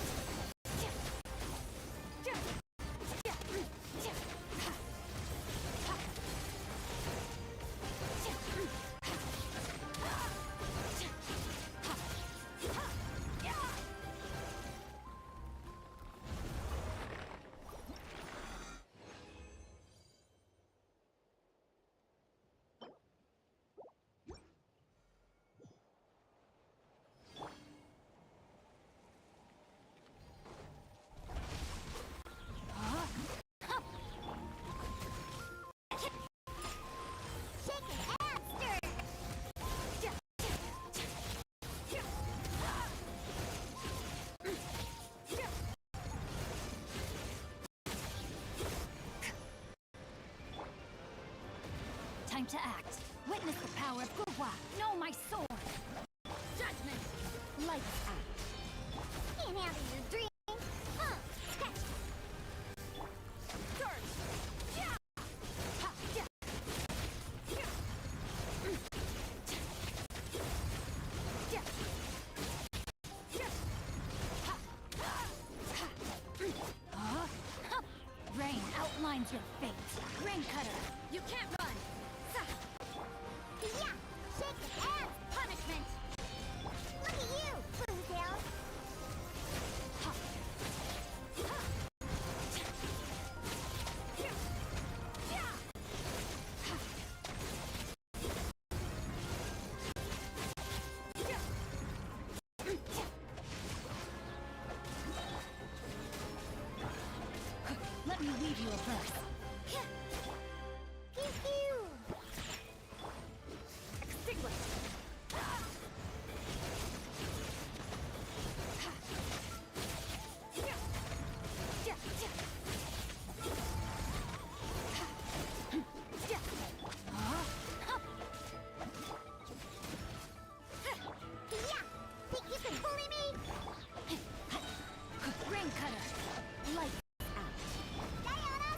Time to act. Witness the power of Gugwa. Know my sword. Judgment. Lights out. Can't handle your dream. Catch. Surge. Yeah. Ha. Yeah. Yeah. Yeah. Yeah. Rain outlines your fate. Rain cutter. You can't run. Yeah! Shake it and punishment! Look at you, Foodhound! Let me weave you a burst. Pew-pew! Extinguish! Think you can bully me? Rain cutter! Lights out! Diana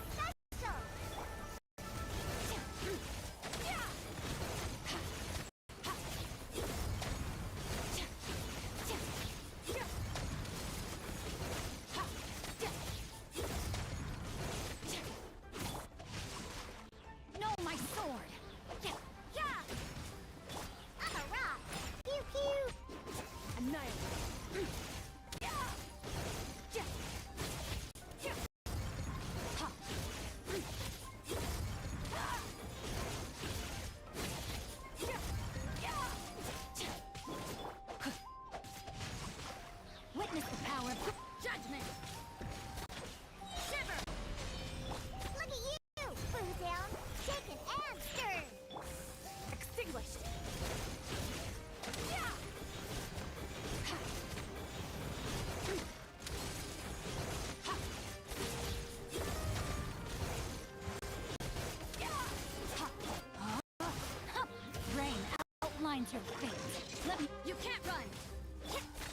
your fate. Let me. You can't run.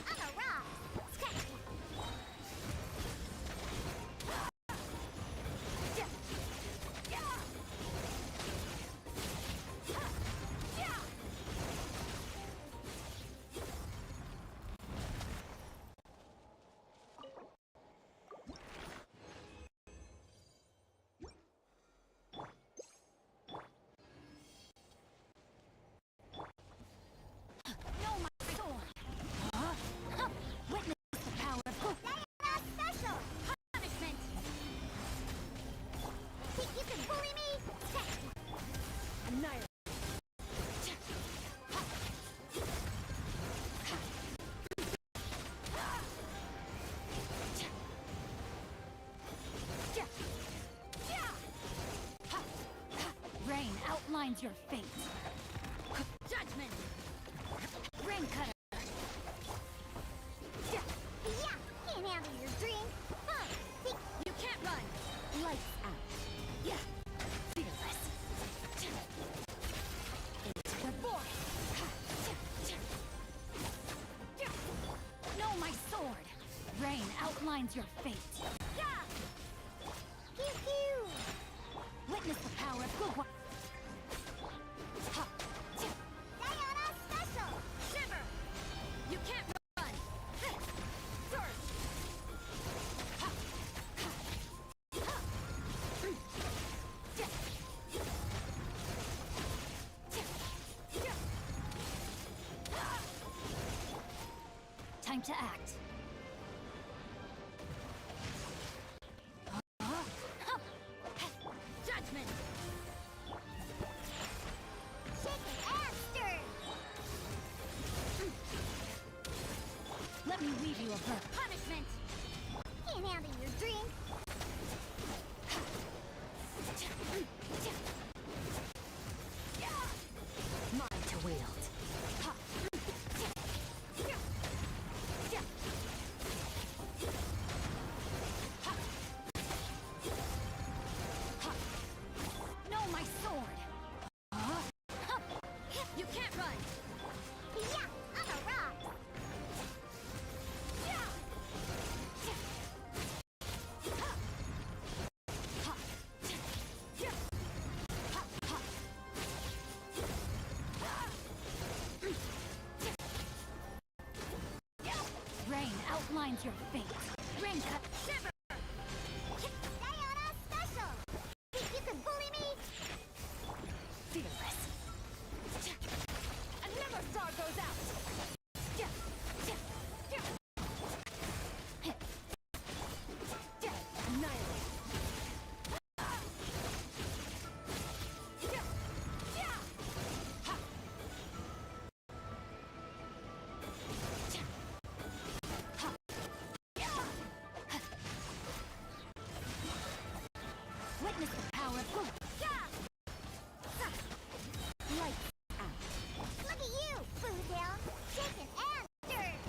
On a rock. Sketch. No, my sword. Witness the power of Diana special. punishment. Think you can bully me? Sketch. Annihilate. Rain outlines your fate. Judgment. Rain cutter. Yeah, can't handle your drink. Think You can't run. Lights out. Yeah. Fearless. Into the void. No, my sword. Rain outlines your fate. pew pew. Witness the power of good one. Diana special. Shiver. You can't run. Surge. Time to act. Judgment. Shaken and stirred. Let me weave you a verb. Punishment. Can't handle your drink. Mine to wield. No, my sword. You can't run. Yeah, on a rock. Rain outlines your fate. Rain cut. Shiver. Diana special. Think you can bully me? Fearless. Another star goes out. Annihilate. Witness the power of good. Lights out. Look at you, Foodale. Shaken and stirred.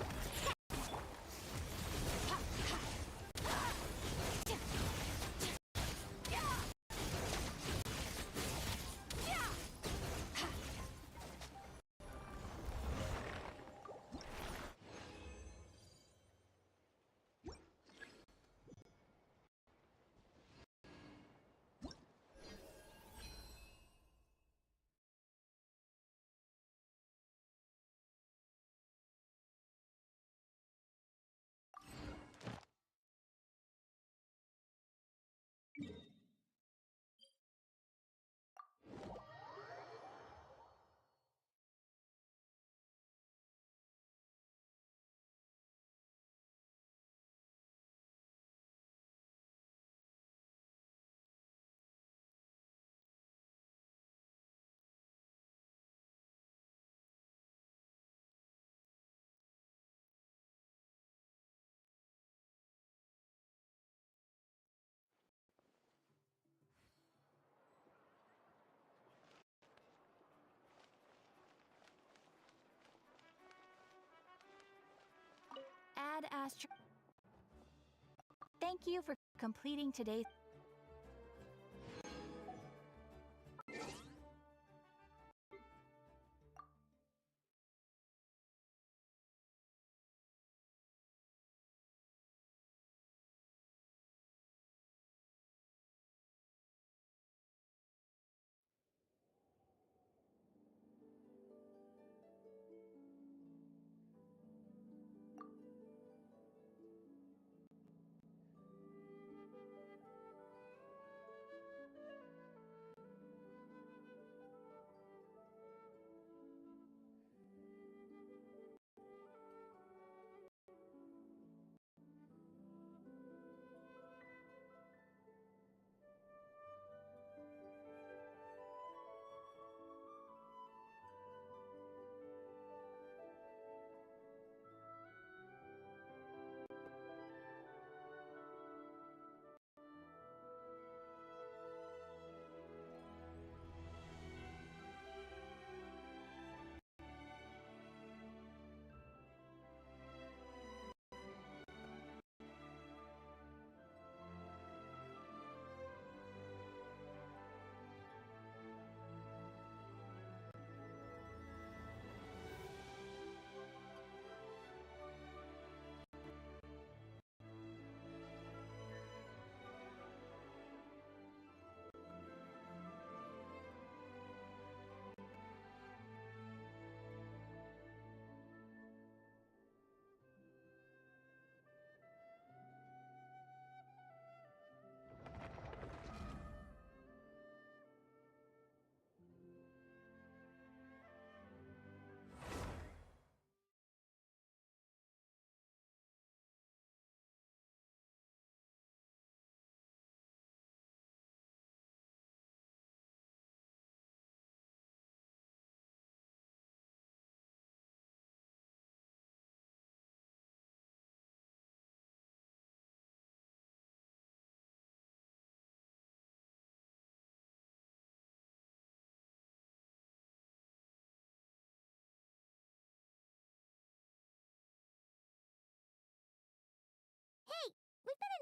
Add Astro. Thank you for completing today's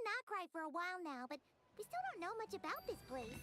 Nod-Krai for a while now, but we still don't know much about this place.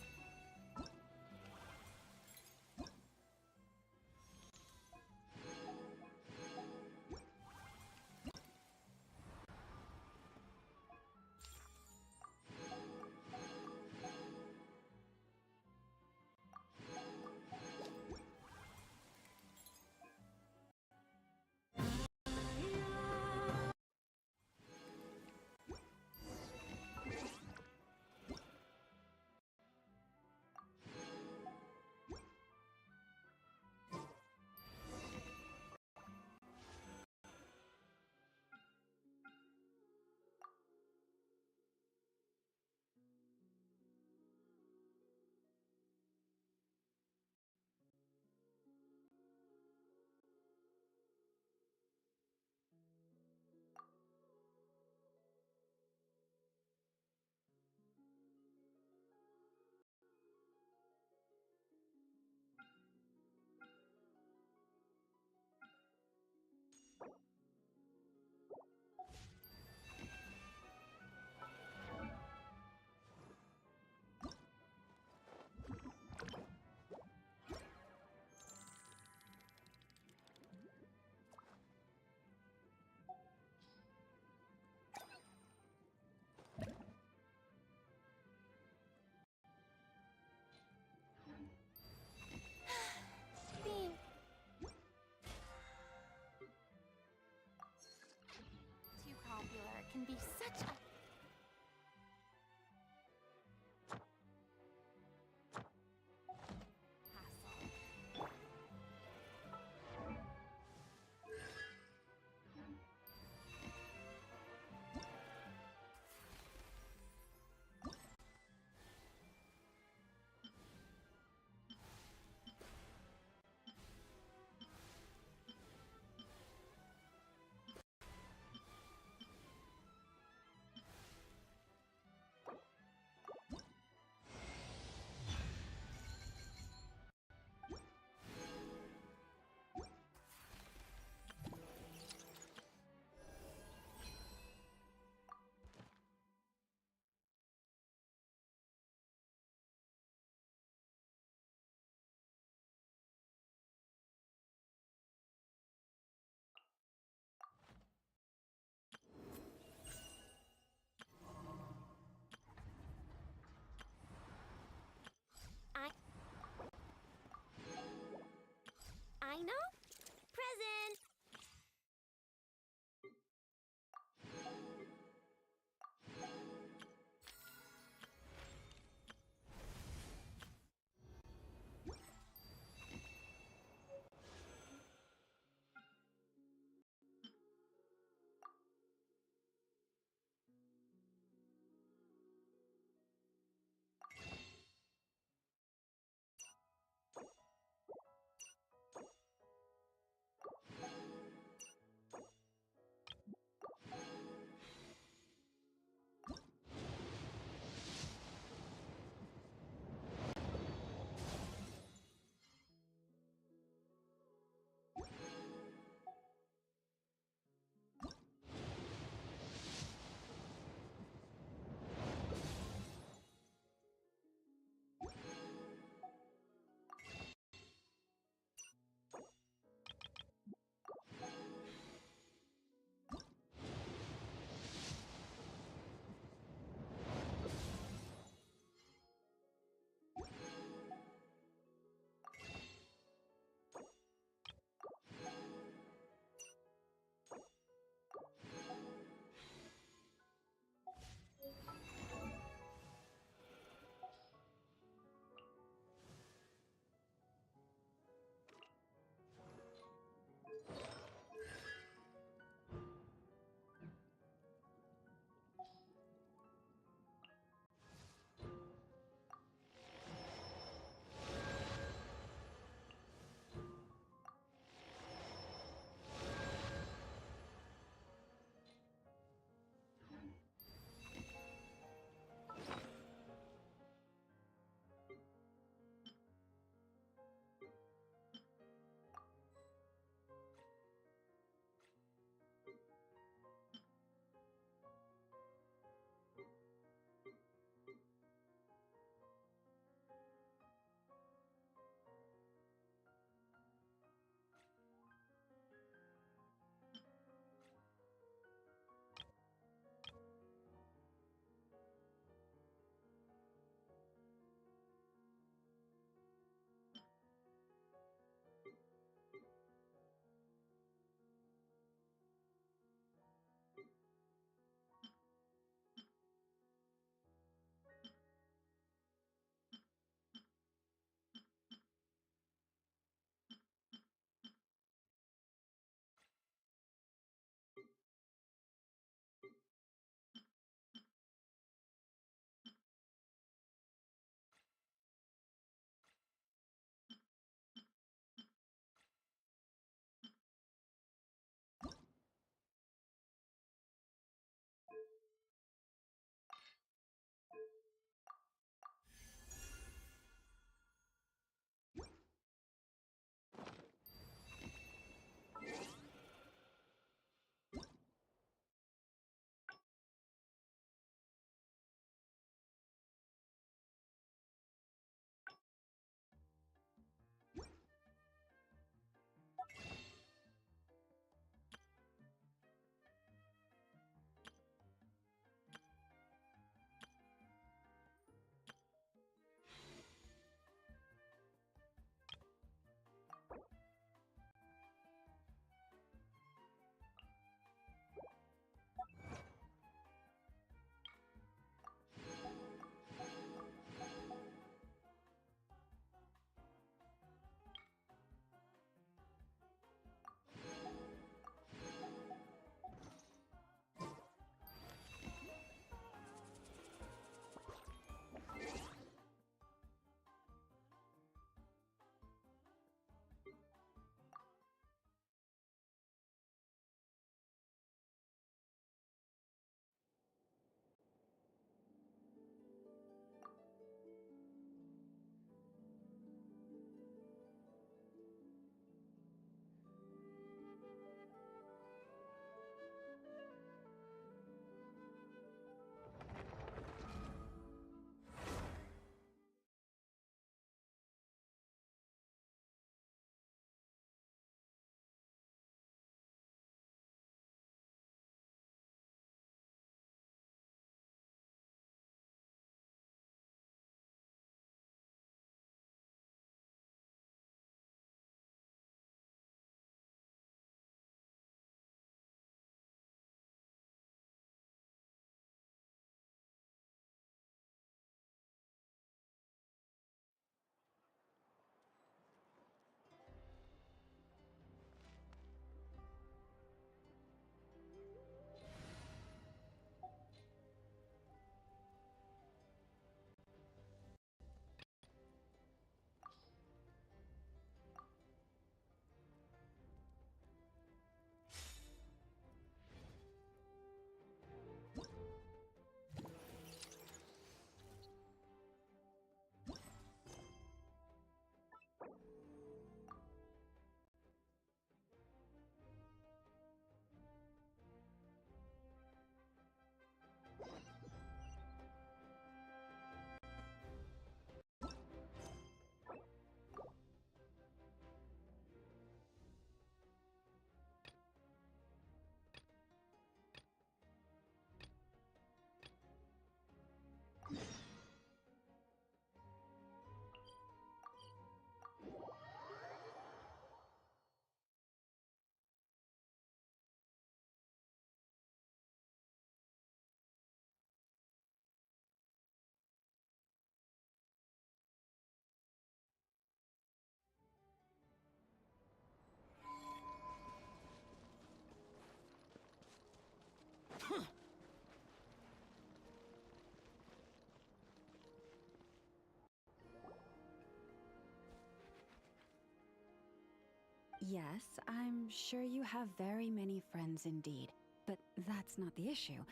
Yes, I'm sure you have very many friends indeed, but that's not the issue.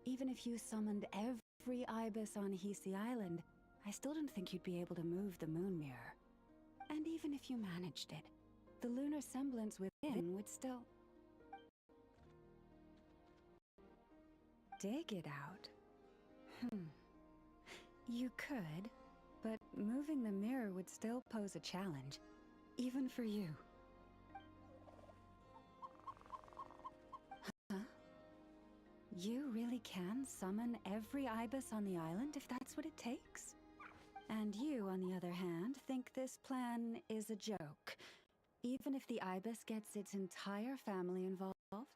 Even if you summoned every ibis on Hisi Island, I still don't think you'd be able to move the moon mirror. And even if you managed it, the lunar semblance within would still... dig it out. You could, but moving the mirror would still pose a challenge, even for you. Huh? You really can summon every ibis on the island if that's what it takes? And you, on the other hand, think this plan is a joke, even if the ibis gets its entire family involved? Wow!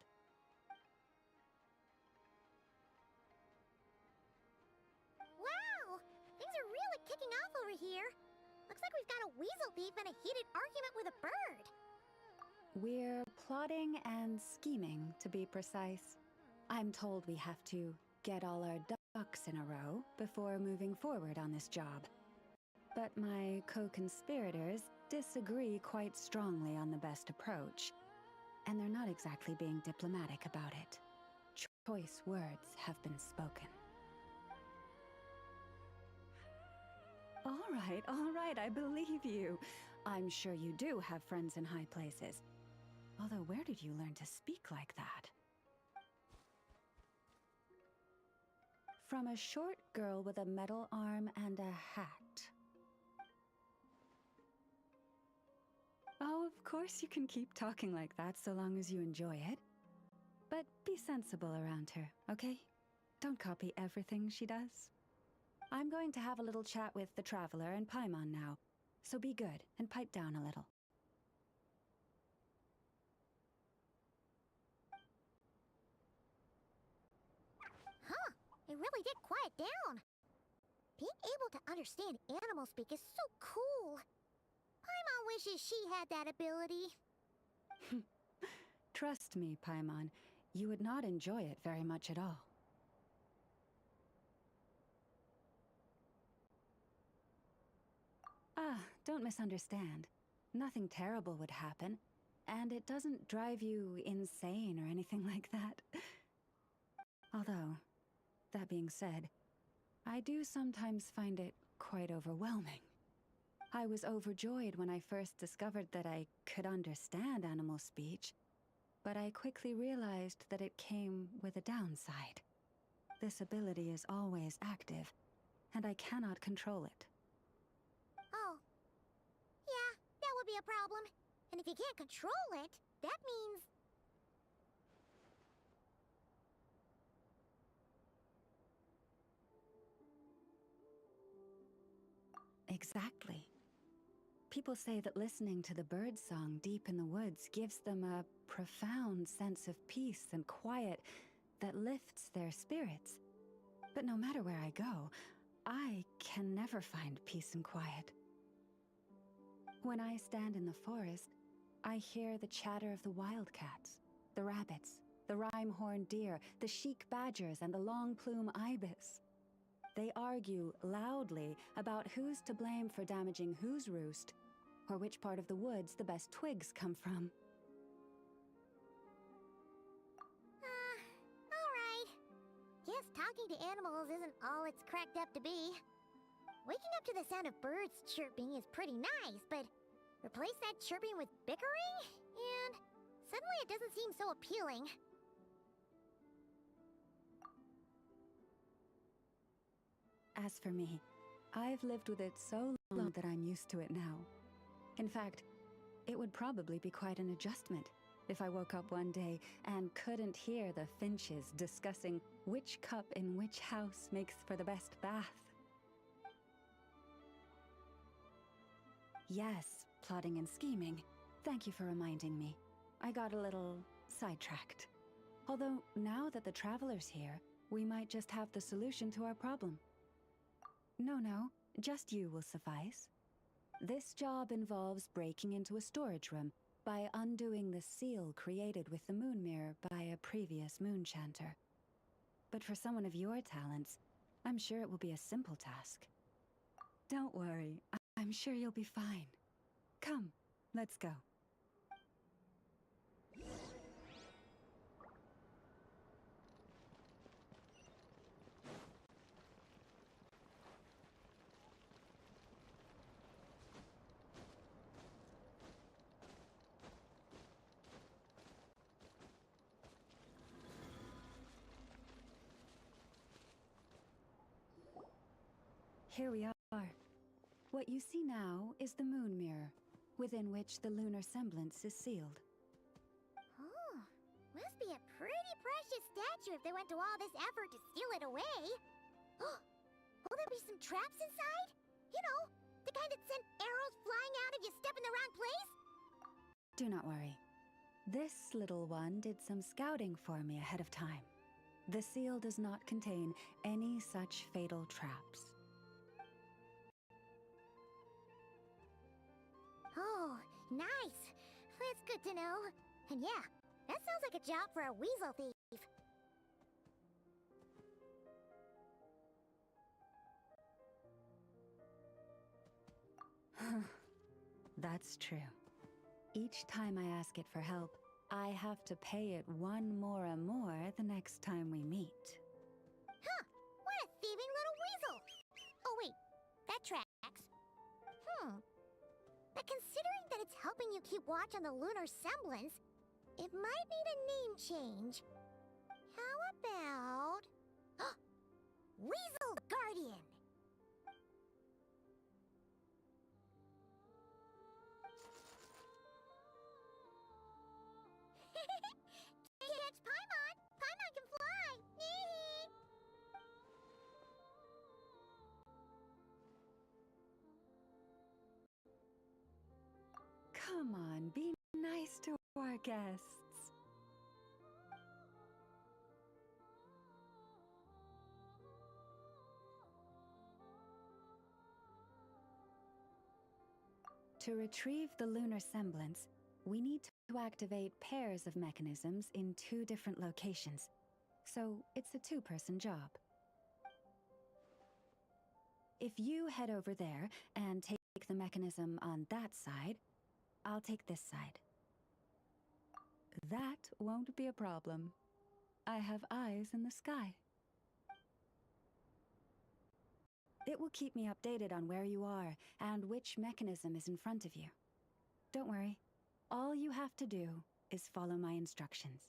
Things are really kicking off over here. Looks like we've got a weasel thief and a heated argument with a bird. We're plotting and scheming, to be precise. I'm told we have to get all our ducks in a row before moving forward on this job. But my co-conspirators disagree quite strongly on the best approach, and they're not exactly being diplomatic about it. Choice words have been spoken. All right, I believe you. I'm sure you do have friends in high places. Although, where did you learn to speak like that? From a short girl with a metal arm and a hat. Oh, of course you can keep talking like that so long as you enjoy it. But be sensible around her, okay? Don't copy everything she does. I'm going to have a little chat with the Traveler and Paimon now, so be good and pipe down a little. Huh, it really did quiet down. Being able to understand animal speak is so cool. Paimon wishes she had that ability. Trust me, Paimon, you would not enjoy it very much at all. Ah, don't misunderstand. Nothing terrible would happen, and it doesn't drive you insane or anything like that. Although, that being said, I do sometimes find it quite overwhelming. I was overjoyed when I first discovered that I could understand animal speech, but I quickly realized that it came with a downside. This ability is always active, and I cannot control it. Oh. Yeah, that would be a problem. And if you can't control it, that means... Exactly. People say that listening to the bird song deep in the woods gives them a profound sense of peace and quiet that lifts their spirits. But no matter where I go, I can never find peace and quiet. When I stand in the forest, I hear the chatter of the wildcats, the rabbits, the rhyme-horned deer, the chic badgers, and the long-plume ibis. They argue loudly about who's to blame for damaging whose roost, or which part of the woods the best twigs come from. Alright. Guess talking to animals isn't all it's cracked up to be. Waking up to the sound of birds chirping is pretty nice, but replace that chirping with bickering, and suddenly it doesn't seem so appealing. As for me, I've lived with it so long that I'm used to it now. In fact, it would probably be quite an adjustment if I woke up one day and couldn't hear the finches discussing which cup in which house makes for the best bath. Yes, plotting and scheming. Thank you for reminding me. I got a little sidetracked. Although, now that the Traveler's here, we might just have the solution to our problem. No, just you will suffice. This job involves breaking into a storage room by undoing the seal created with the moon mirror by a previous moon chanter. But for someone of your talents, I'm sure it will be a simple task. Don't worry, I'm sure you'll be fine. Come, let's go. here we are. What you see now is the moon mirror, within which the lunar semblance is sealed. Oh, must be a pretty precious statue if they went to all this effort to steal it away. Will there be some traps inside? You know, the kind that send arrows flying out if you step in the wrong place? Do not worry. This little one did some scouting for me ahead of time. The seal does not contain any such fatal traps. Oh, nice. That's good to know. And yeah, that sounds like a job for a weasel thief. That's true. Each time I ask it for help, I have to pay it one more the next time we meet. Huh, what a thieving little weasel! Oh wait, that tracks. But considering that it's helping you keep watch on the lunar semblance, it might need a name change. How about... Weasel Guardian! Catch Paimon! Paimon can fly! Come on, be nice to our guests. To retrieve the lunar semblance, we need to activate pairs of mechanisms in 2 different locations. So it's a 2-person job. If you head over there and take the mechanism on that side, I'll take this side. That won't be a problem. I have eyes in the sky. It will keep me updated on where you are and which mechanism is in front of you. Don't worry. All you have to do is follow my instructions.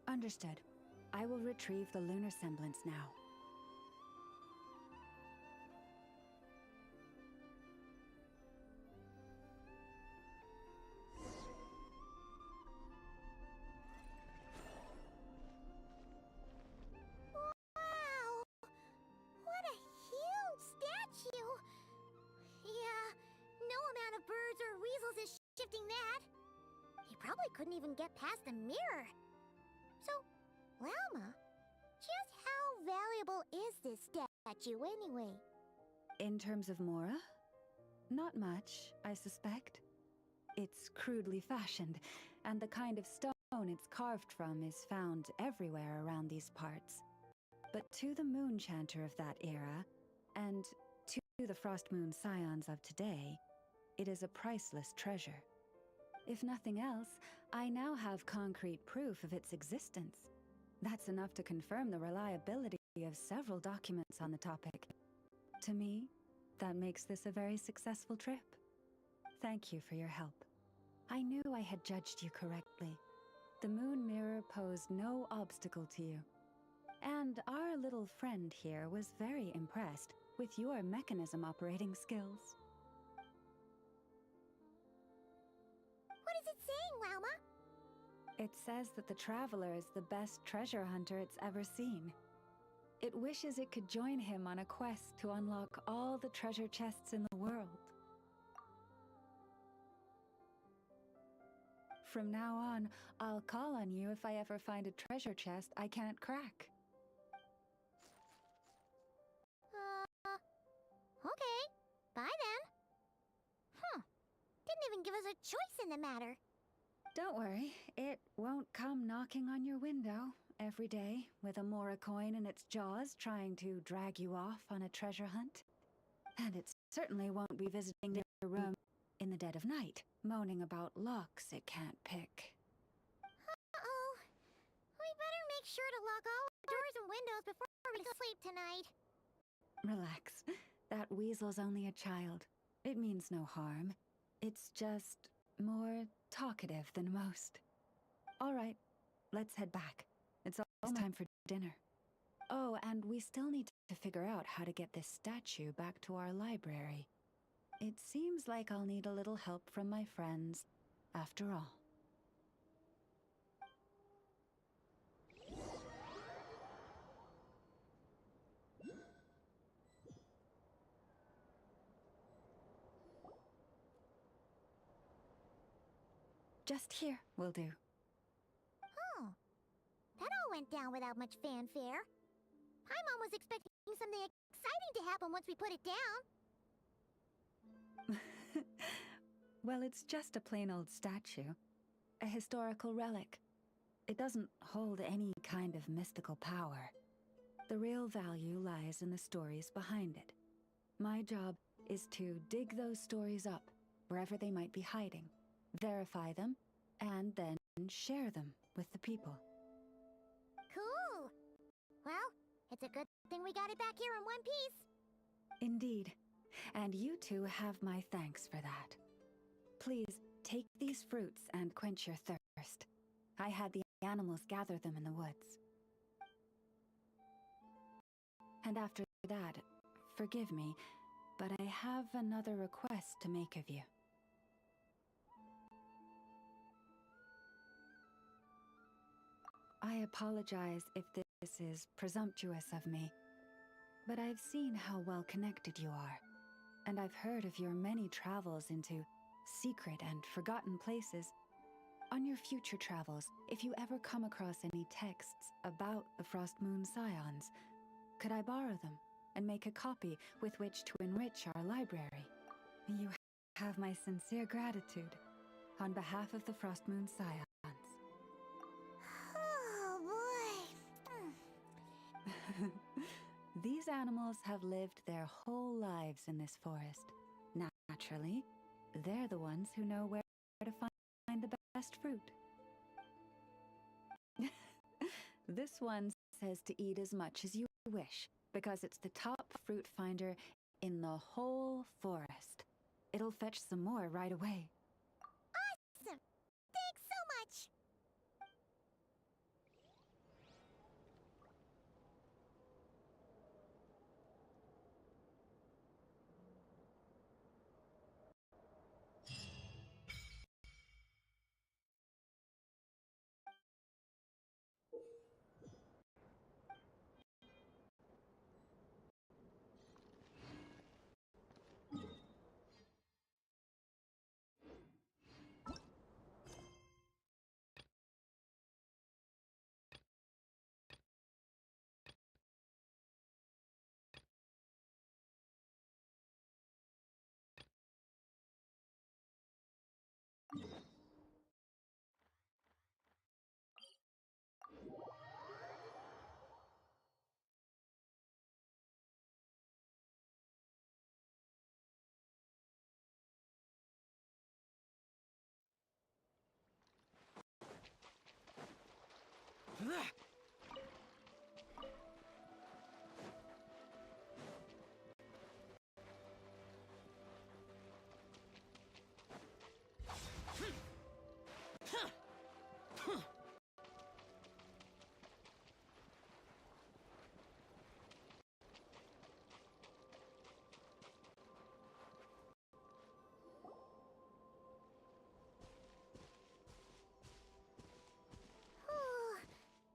Understood. I will retrieve the lunar semblance now. Wow! What a huge statue! Yeah, no amount of birds or weasels is shifting that. He probably couldn't even get past the mirror. So, Lalma, just how valuable is this statue anyway? In terms of Mora? Not much, I suspect. It's crudely fashioned, and the kind of stone it's carved from is found everywhere around these parts. But to the Moon Chanter of that era, and to the Frost Moon Scions of today, it is a priceless treasure. If nothing else, I now have concrete proof of its existence. That's enough to confirm the reliability of several documents on the topic. To me, that makes this a very successful trip. Thank you for your help. I knew I had judged you correctly. The moon mirror posed no obstacle to you. And our little friend here was very impressed with your mechanism operating skills. What is it saying, Lalma? It says that the Traveler is the best treasure hunter it's ever seen. It wishes it could join him on a quest to unlock all the treasure chests in the world. From now on, I'll call on you if I ever find a treasure chest I can't crack. Okay. Bye then. Didn't even give us a choice in the matter. Don't worry, it won't come knocking on your window every day with a Mora coin in its jaws trying to drag you off on a treasure hunt. And it certainly won't be visiting your room in the dead of night, moaning about locks it can't pick. Uh-oh. We better make sure to lock all our doors and windows before we go sleep tonight. Relax. That weasel's only a child. It means no harm. It's just more talkative than most. All right, let's head back. It's almost time for dinner. Oh, and we still need to figure out how to get this statue back to our library. It seems like I'll need a little help from my friends, after all. Just here will do. Oh. That all went down without much fanfare. Paimon was expecting something exciting to happen once we put it down. Well, it's just a plain old statue. A historical relic. It doesn't hold any kind of mystical power. The real value lies in the stories behind it. My job is to dig those stories up, wherever they might be hiding, verify them, and then share them with the people. Cool. Well, it's a good thing we got it back here in one piece. Indeed. And you two have my thanks for that. Please, take these fruits and quench your thirst. I had the animals gather them in the woods. And after that, forgive me, but I have another request to make of you. I apologize if this is presumptuous of me, but I've seen how well connected you are, and I've heard of your many travels into secret and forgotten places. On your future travels, if you ever come across any texts about the Frost Moon Scions, could I borrow them and make a copy with which to enrich our library? You have my sincere gratitude on behalf of the Frost Moon Scions. Oh boy. These animals have lived their whole lives in this forest. Naturally, they're the ones who know where to find the best fruit. This one says to eat as much as you wish, because it's the top fruit finder in the whole forest. It'll fetch some more right away. Awesome! Thanks so much!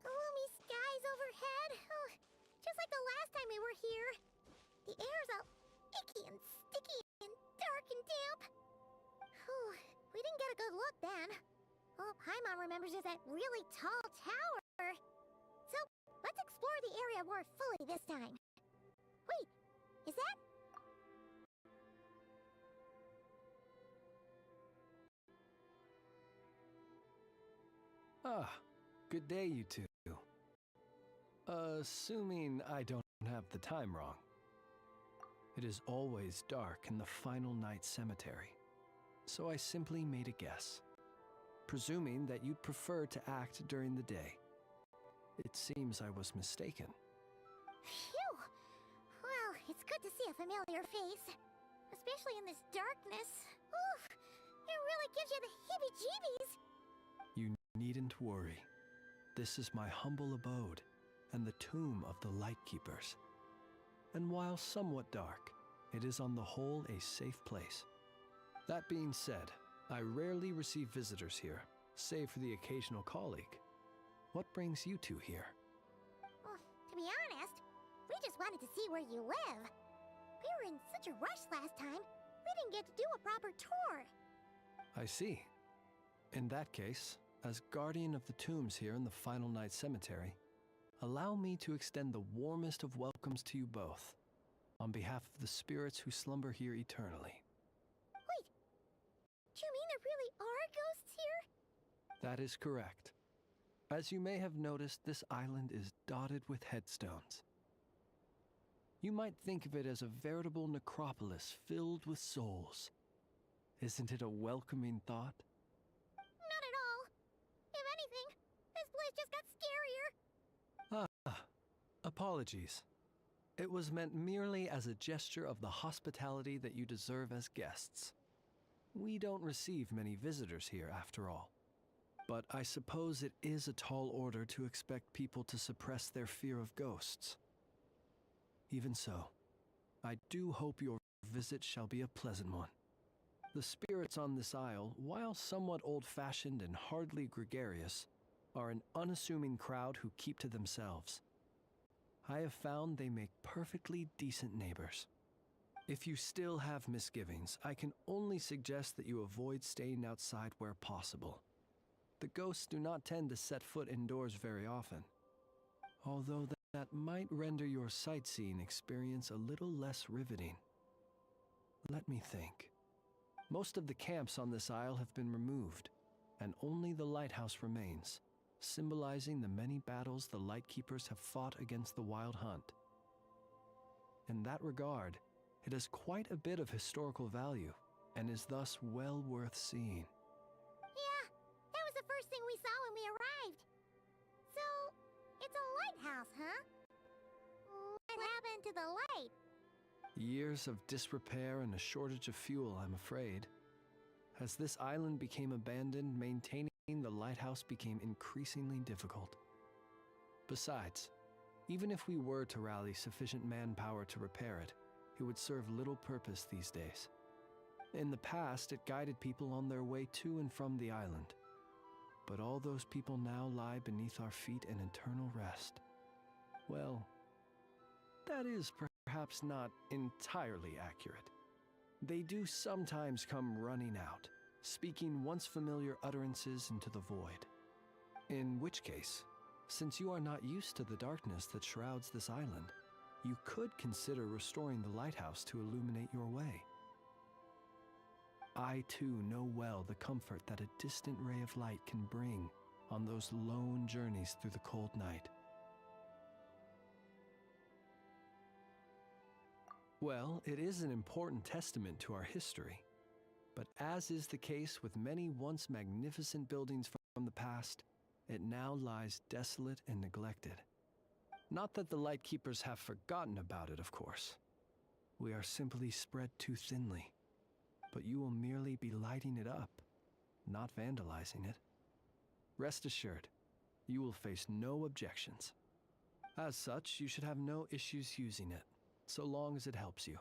Gloomy skies overhead. Just like the last time we were here. The air's all icky and sticky and dark and damp. We didn't get a good look then. All Paimon remembers is that really tall tower. So, let's explore the area more fully this time. Wait, is that... Ah, good day, you two. Assuming I don't have the time wrong. It is always dark in the final night cemetery, so I simply made a guess, presuming that you'd prefer to act during the day. It seems I was mistaken. Phew! Well, it's good to see a familiar face, especially in this darkness. Oof! It really gives you the heebie-jeebies! You needn't worry. This is my humble abode, and the tomb of the Lightkeepers. And while somewhat dark, it is on the whole a safe place. That being said, I rarely receive visitors here, save for the occasional colleague. What brings you two here? Well, to be honest, we just wanted to see where you live. We were in such a rush last time, we didn't get to do a proper tour. I see. In that case, as guardian of the tombs here in the Final Night Cemetery, allow me to extend the warmest of welcomes to you both, on behalf of the spirits who slumber here eternally. Wait, do you mean there really are ghosts here? That is correct. As you may have noticed, this island is dotted with headstones. You might think of it as a veritable necropolis filled with souls. Isn't it a welcoming thought? Not at all. If anything, this place just got scarier. Apologies. It was meant merely as a gesture of the hospitality that you deserve as guests. We don't receive many visitors here, after all. But I suppose it is a tall order to expect people to suppress their fear of ghosts. Even so, I do hope your visit shall be a pleasant one. The spirits on this isle, while somewhat old-fashioned and hardly gregarious, are an unassuming crowd who keep to themselves. I have found they make perfectly decent neighbors. If you still have misgivings, I can only suggest that you avoid staying outside where possible. The ghosts do not tend to set foot indoors very often, although that might render your sightseeing experience a little less riveting. Let me think. Most of the camps on this isle have been removed, and only the lighthouse remains, symbolizing the many battles the Lightkeepers have fought against the Wild Hunt. In that regard, it has quite a bit of historical value, and is thus well worth seeing. Yeah, that was the first thing we saw when we arrived. So, it's a lighthouse, huh? What happened to the light? Years of disrepair and a shortage of fuel, I'm afraid. As this island became abandoned, maintaining the lighthouse became increasingly difficult. Besides, even if we were to rally sufficient manpower to repair it, it would serve little purpose these days. In the past, it guided people on their way to and from the island. But all those people now lie beneath our feet in eternal rest. Well, that is perhaps not entirely accurate. They do sometimes come running out, speaking once familiar utterances into the void. In which case, since you are not used to the darkness that shrouds this island, you could consider restoring the lighthouse to illuminate your way. I too know well the comfort that a distant ray of light can bring on those lone journeys through the cold night. Well, it is an important testament to our history. But as is the case with many once magnificent buildings from the past, it now lies desolate and neglected. Not that the Lightkeepers have forgotten about it, of course. We are simply spread too thinly. But you will merely be lighting it up, not vandalizing it. Rest assured, you will face no objections. As such, you should have no issues using it, so long as it helps you.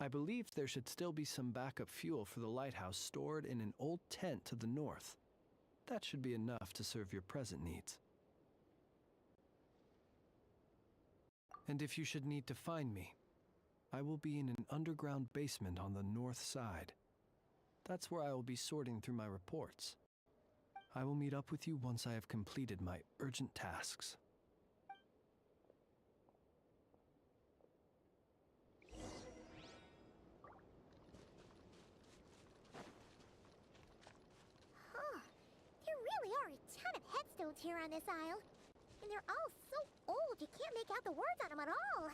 I believe there should still be some backup fuel for the lighthouse stored in an old tent to the north. That should be enough to serve your present needs. And if you should need to find me, I will be in an underground basement on the north side. That's where I will be sorting through my reports. I will meet up with you once I have completed my urgent tasks. Huh. There really are a ton of headstones here on this isle. And they're all so old you can't make out the words on them at all.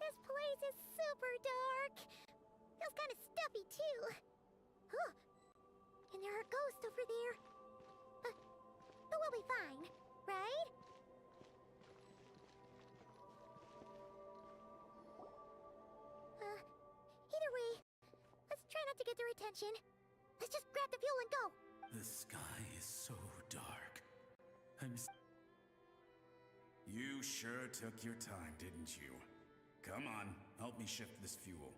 This place is super dark. Feels kind of stuffy too. Huh. And there are ghosts over there. But we'll be fine, right? Either way, let's try not to get their attention. Let's just grab the fuel and go. The sky is so dark. You sure took your time, didn't you? Come on, help me shift this fuel.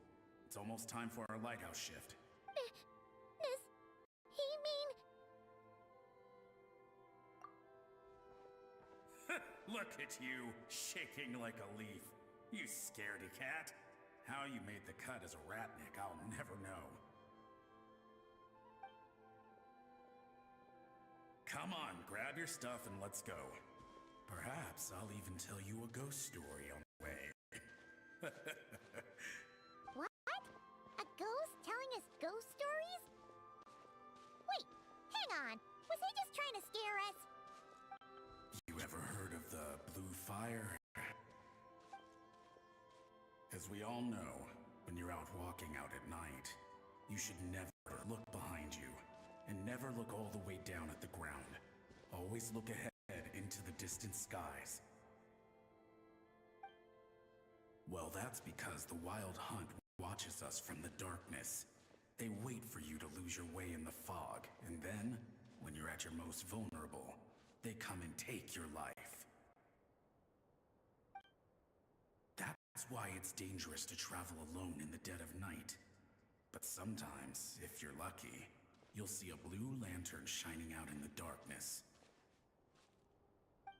It's almost time for our lighthouse shift. Does he mean... Look at you, shaking like a leaf. You scaredy cat. How you made the cut as a ratnik, I'll never know. Come on, grab your stuff and let's go. Perhaps I'll even tell you a ghost story on the way. What? A ghost telling us ghost stories? Wait, hang on. Was he just trying to scare us? You ever heard of the blue fire? As we all know, when you're out walking out at night, you should never look behind you, and never look all the way down at the ground. Always look ahead into the distant skies. Well, that's because the Wild Hunt watches us from the darkness. They wait for you to lose your way in the fog, and then, when you're at your most vulnerable, they come and take your life. That's why it's dangerous to travel alone in the dead of night. But sometimes, if you're lucky, you'll see a blue lantern shining out in the darkness.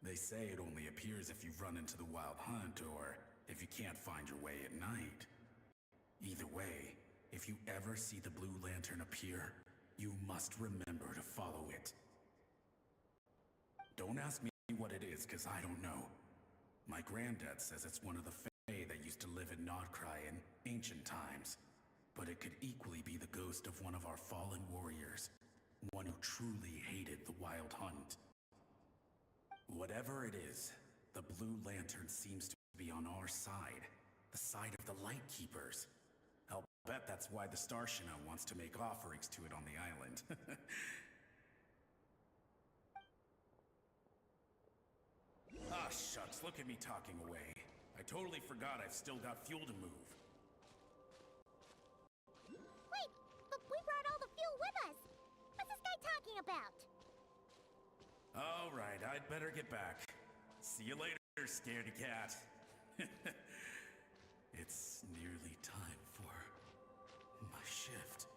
They say it only appears if you've run into the Wild Hunt or if you can't find your way at night. Either way, if you ever see the blue lantern appear, you must remember to follow it. Don't ask me what it is, 'cause I don't know. My granddad says it's one of the Fae that used to live in Nod-Krai in ancient times. But it could equally be the ghost of one of our fallen warriors. One who truly hated the Wild Hunt. Whatever it is, the blue lantern seems to be on our side. The side of the Light Keepers. I'll bet that's why the Starshina wants to make offerings to it on the island. Ah, shucks, look at me talking away. I totally forgot I've still got fuel to move. Wait, but we brought all the fuel with us. What's this guy talking about? All right, I'd better get back. See you later, scaredy cat. It's nearly time for my shift.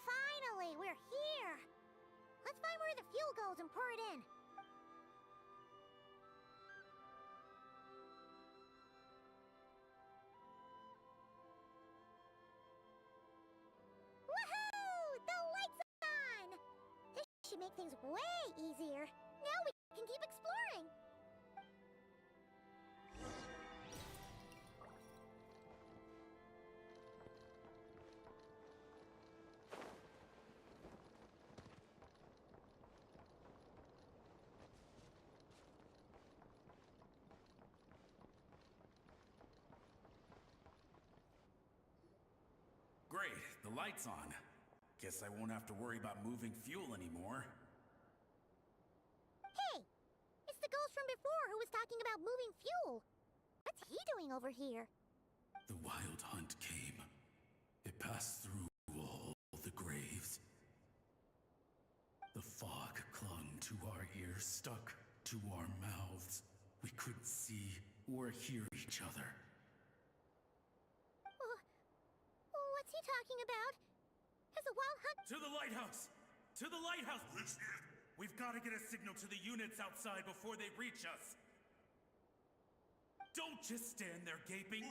Finally, we're here! Let's find where the fuel goes and pour it in. Woohoo! The light's on! This should make things way easier. Now we can keep exploring. the lights on. Guess I won't have to worry about moving fuel anymore. Hey! It's the ghost from before who was talking about moving fuel. What's he doing over here? The wild hunt came. It passed through all the graves. The fog clung to our ears, stuck to our mouths. We couldn't see or hear each other. What's he talking about? Has the wild hunt— To the lighthouse! To the lighthouse! We've got to get a signal to the units outside before they reach us. Don't just stand there gaping.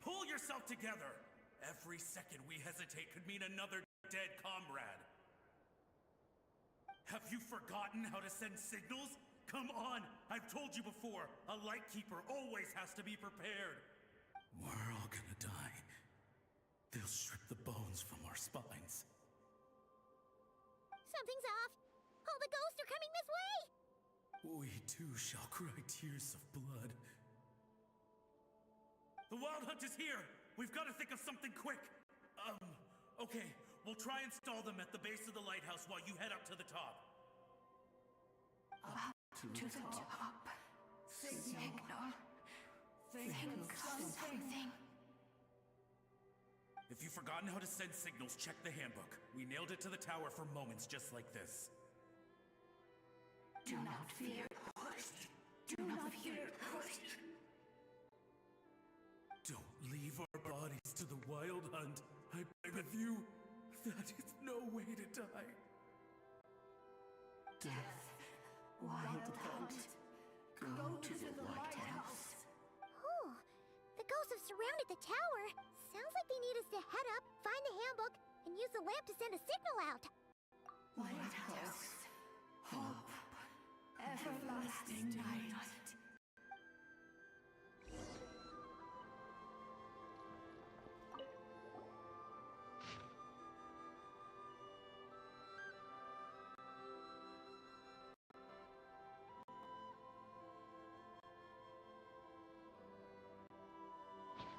Pull yourself together. Every second we hesitate could mean another dead comrade. Have you forgotten how to send signals? Come on! I've told you before, a lightkeeper always has to be prepared. We're all gonna die. They'll strip the bones from our spines. Something's off! All the ghosts are coming this way! We too shall cry tears of blood. The wild hunt is here! We've got to think of something quick! Okay. We'll try and stall them at the base of the lighthouse while you head up to the top. Up to the top. Signal. Think of something. If you've forgotten how to send signals, check the handbook. We nailed it to the tower for moments just like this. Do not fear. Do not fear. Don't leave our bodies to the wild hunt. I beg of you. That is no way to die. Death. Wild hunt. Go to the lighthouse. Oh, the ghosts have surrounded the tower. Sounds like they need us to head up, find the handbook, and use the lamp to send a signal out. Lighthouse. Hope. Everlasting night.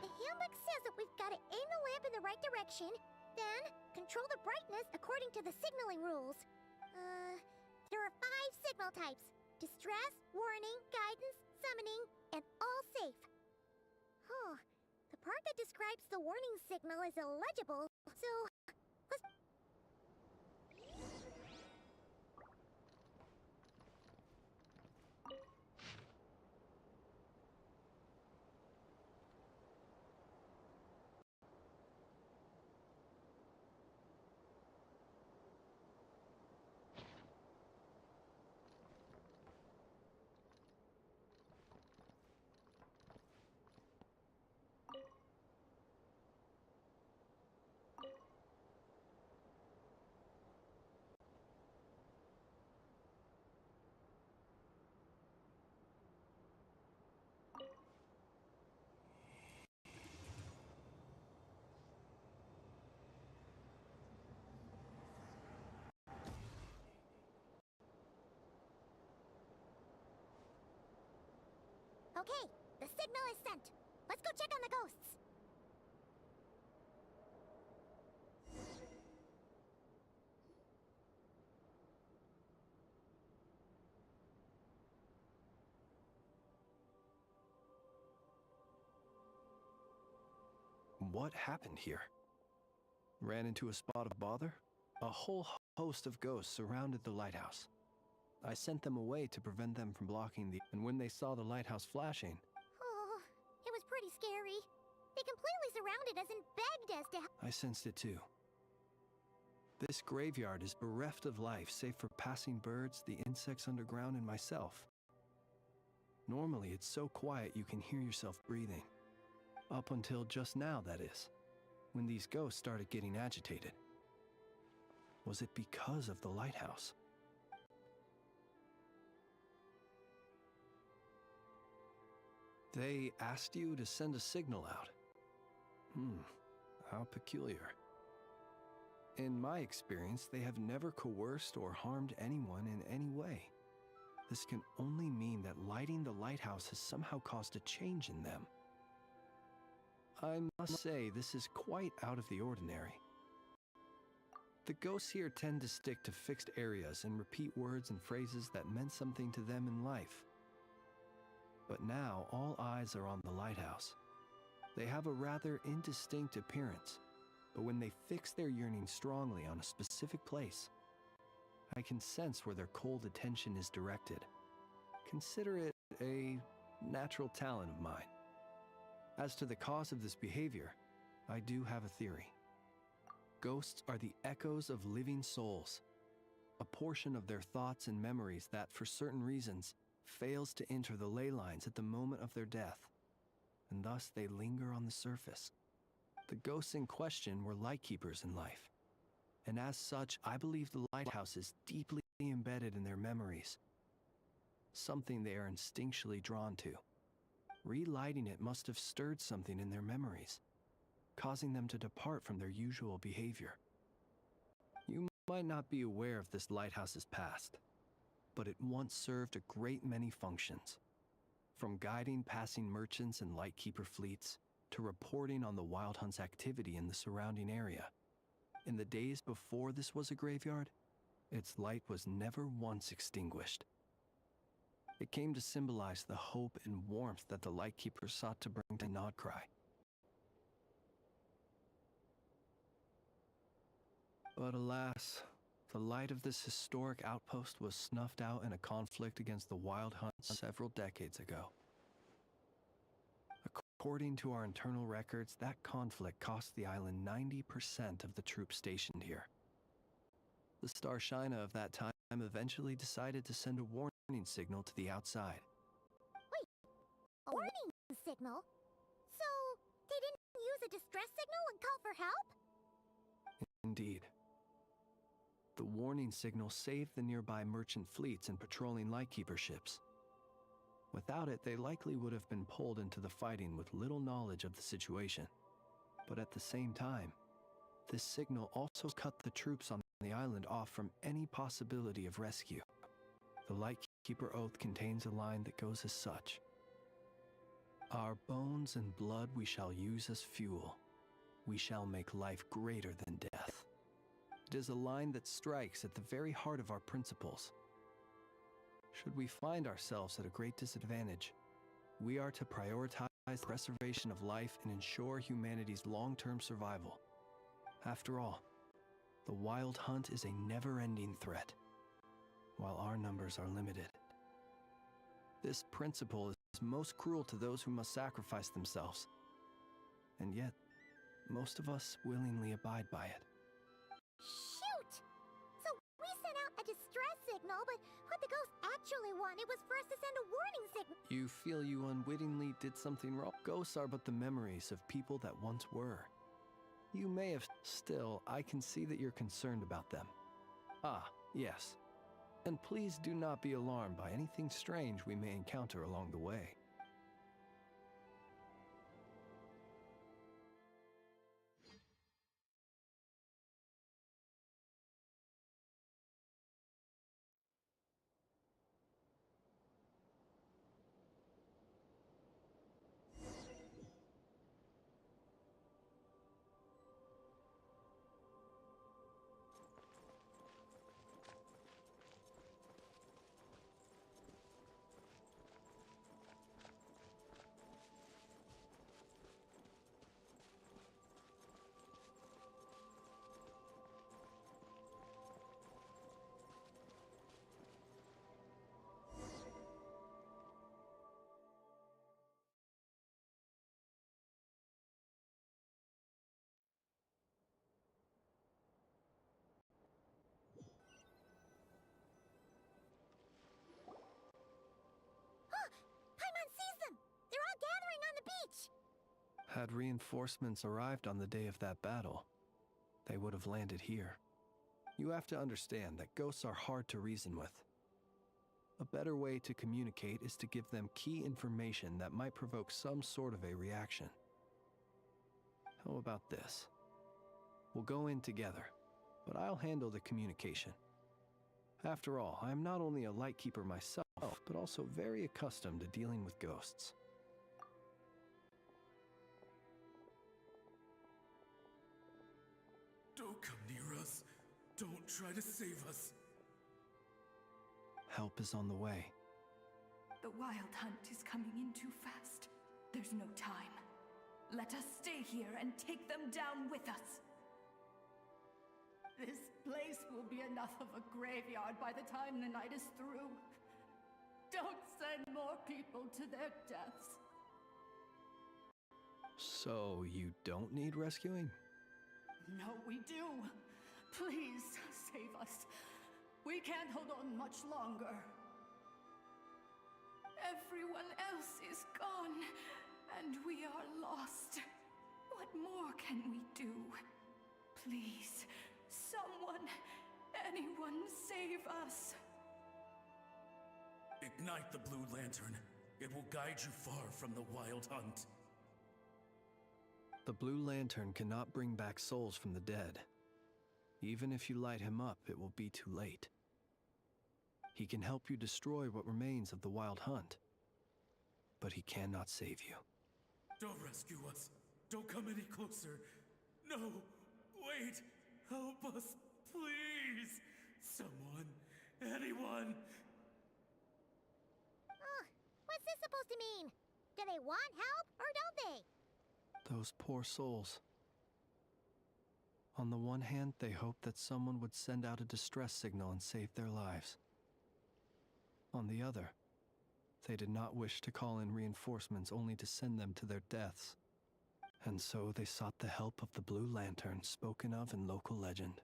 The handbook says that we've got to aim the lamp in the right direction, then control the brightness according to the signaling rules. There are 5 signal types: distress, warning, guidance, summoning, and all safe. The part that describes the warning signal is illegible, so let's... Okay, the signal is sent. Let's go check on the ghosts. What happened here? Ran into a spot of bother? A whole host of ghosts surrounded the lighthouse. I sent them away to prevent them from blocking and when they saw the lighthouse flashing... Oh, it was pretty scary. They completely surrounded us and begged us to... I sensed it too. This graveyard is bereft of life save for passing birds, the insects underground, and myself. Normally it's so quiet you can hear yourself breathing. Up until just now, that is, when these ghosts started getting agitated. Was it because of the lighthouse? They asked you to send a signal out. How peculiar. In my experience, they have never coerced or harmed anyone in any way. This can only mean that lighting the lighthouse has somehow caused a change in them. I must say, this is quite out of the ordinary. The ghosts here tend to stick to fixed areas and repeat words and phrases that meant something to them in life. But now all eyes are on the lighthouse. They have a rather indistinct appearance, but when they fix their yearning strongly on a specific place, I can sense where their cold attention is directed. Consider it a natural talent of mine. As to the cause of this behavior, I do have a theory. Ghosts are the echoes of living souls, a portion of their thoughts and memories that, for certain reasons, fails to enter the ley lines at the moment of their death, and thus they linger on the surface. The ghosts in question were lightkeepers in life, and as such, I believe the lighthouse is deeply embedded in their memories, something they are instinctually drawn to. Relighting it must have stirred something in their memories, causing them to depart from their usual behavior. You might not be aware of this lighthouse's past, but it once served a great many functions. From guiding passing merchants and lightkeeper fleets, to reporting on the Wild Hunt's activity in the surrounding area. In the days before this was a graveyard, its light was never once extinguished. It came to symbolize the hope and warmth that the lightkeepers sought to bring to Nod-Krai. But alas, the light of this historic outpost was snuffed out in a conflict against the Wild Hunt several decades ago. According to our internal records, that conflict cost the island 90% of the troops stationed here. The Starshina of that time eventually decided to send a warning signal to the outside. Wait, a warning signal? So, they didn't use a distress signal and call for help? Indeed. The warning signal saved the nearby merchant fleets and patrolling lightkeeper ships. Without it, they likely would have been pulled into the fighting with little knowledge of the situation. But at the same time, this signal also cut the troops on the island off from any possibility of rescue. The Lightkeeper Oath contains a line that goes as such: "Our bones and blood we shall use as fuel. We shall make life greater than death." It is a line that strikes at the very heart of our principles. Should we find ourselves at a great disadvantage, we are to prioritize the preservation of life and ensure humanity's long-term survival. After all, the Wild Hunt is a never-ending threat, while our numbers are limited. This principle is most cruel to those who must sacrifice themselves, and yet, most of us willingly abide by it. Shoot! So we sent out a distress signal, but what the ghost actually wanted was for us to send a warning signal. You feel you unwittingly did something wrong? Ghosts are but the memories of people that once were. You may have still, I can see that you're concerned about them. Ah, yes. And please do not be alarmed by anything strange we may encounter along the way. Paimon sees them! They're all gathering on the beach! Had reinforcements arrived on the day of that battle, they would have landed here. You have to understand that ghosts are hard to reason with. A better way to communicate is to give them key information that might provoke some sort of a reaction. How about this? We'll go in together, but I'll handle the communication. After all, I am not only a lightkeeper myself, but also very accustomed to dealing with ghosts. Don't come near us. Don't try to save us. Help is on the way. The Wild Hunt is coming in too fast. There's no time. Let us stay here and take them down with us. This place will be enough of a graveyard by the time the night is through. Don't send more people to their deaths. So, you don't need rescuing? No, we do. Please, save us. We can't hold on much longer. Everyone else is gone, and we are lost. What more can we do? Please, someone, anyone, save us. Ignite the blue lantern. It will guide you far from the Wild Hunt. The blue lantern cannot bring back souls from the dead. Even if you light him up, it will be too late. He can help you destroy what remains of the Wild Hunt, but he cannot save you. Don't rescue us. Don't come any closer. No, wait. Help us, please. Someone, anyone. What's this supposed to mean? Do they want help, or don't they? Those poor souls. On the one hand, they hoped that someone would send out a distress signal and save their lives. On the other, they did not wish to call in reinforcements only to send them to their deaths. And so they sought the help of the Blue Lantern spoken of in local legend.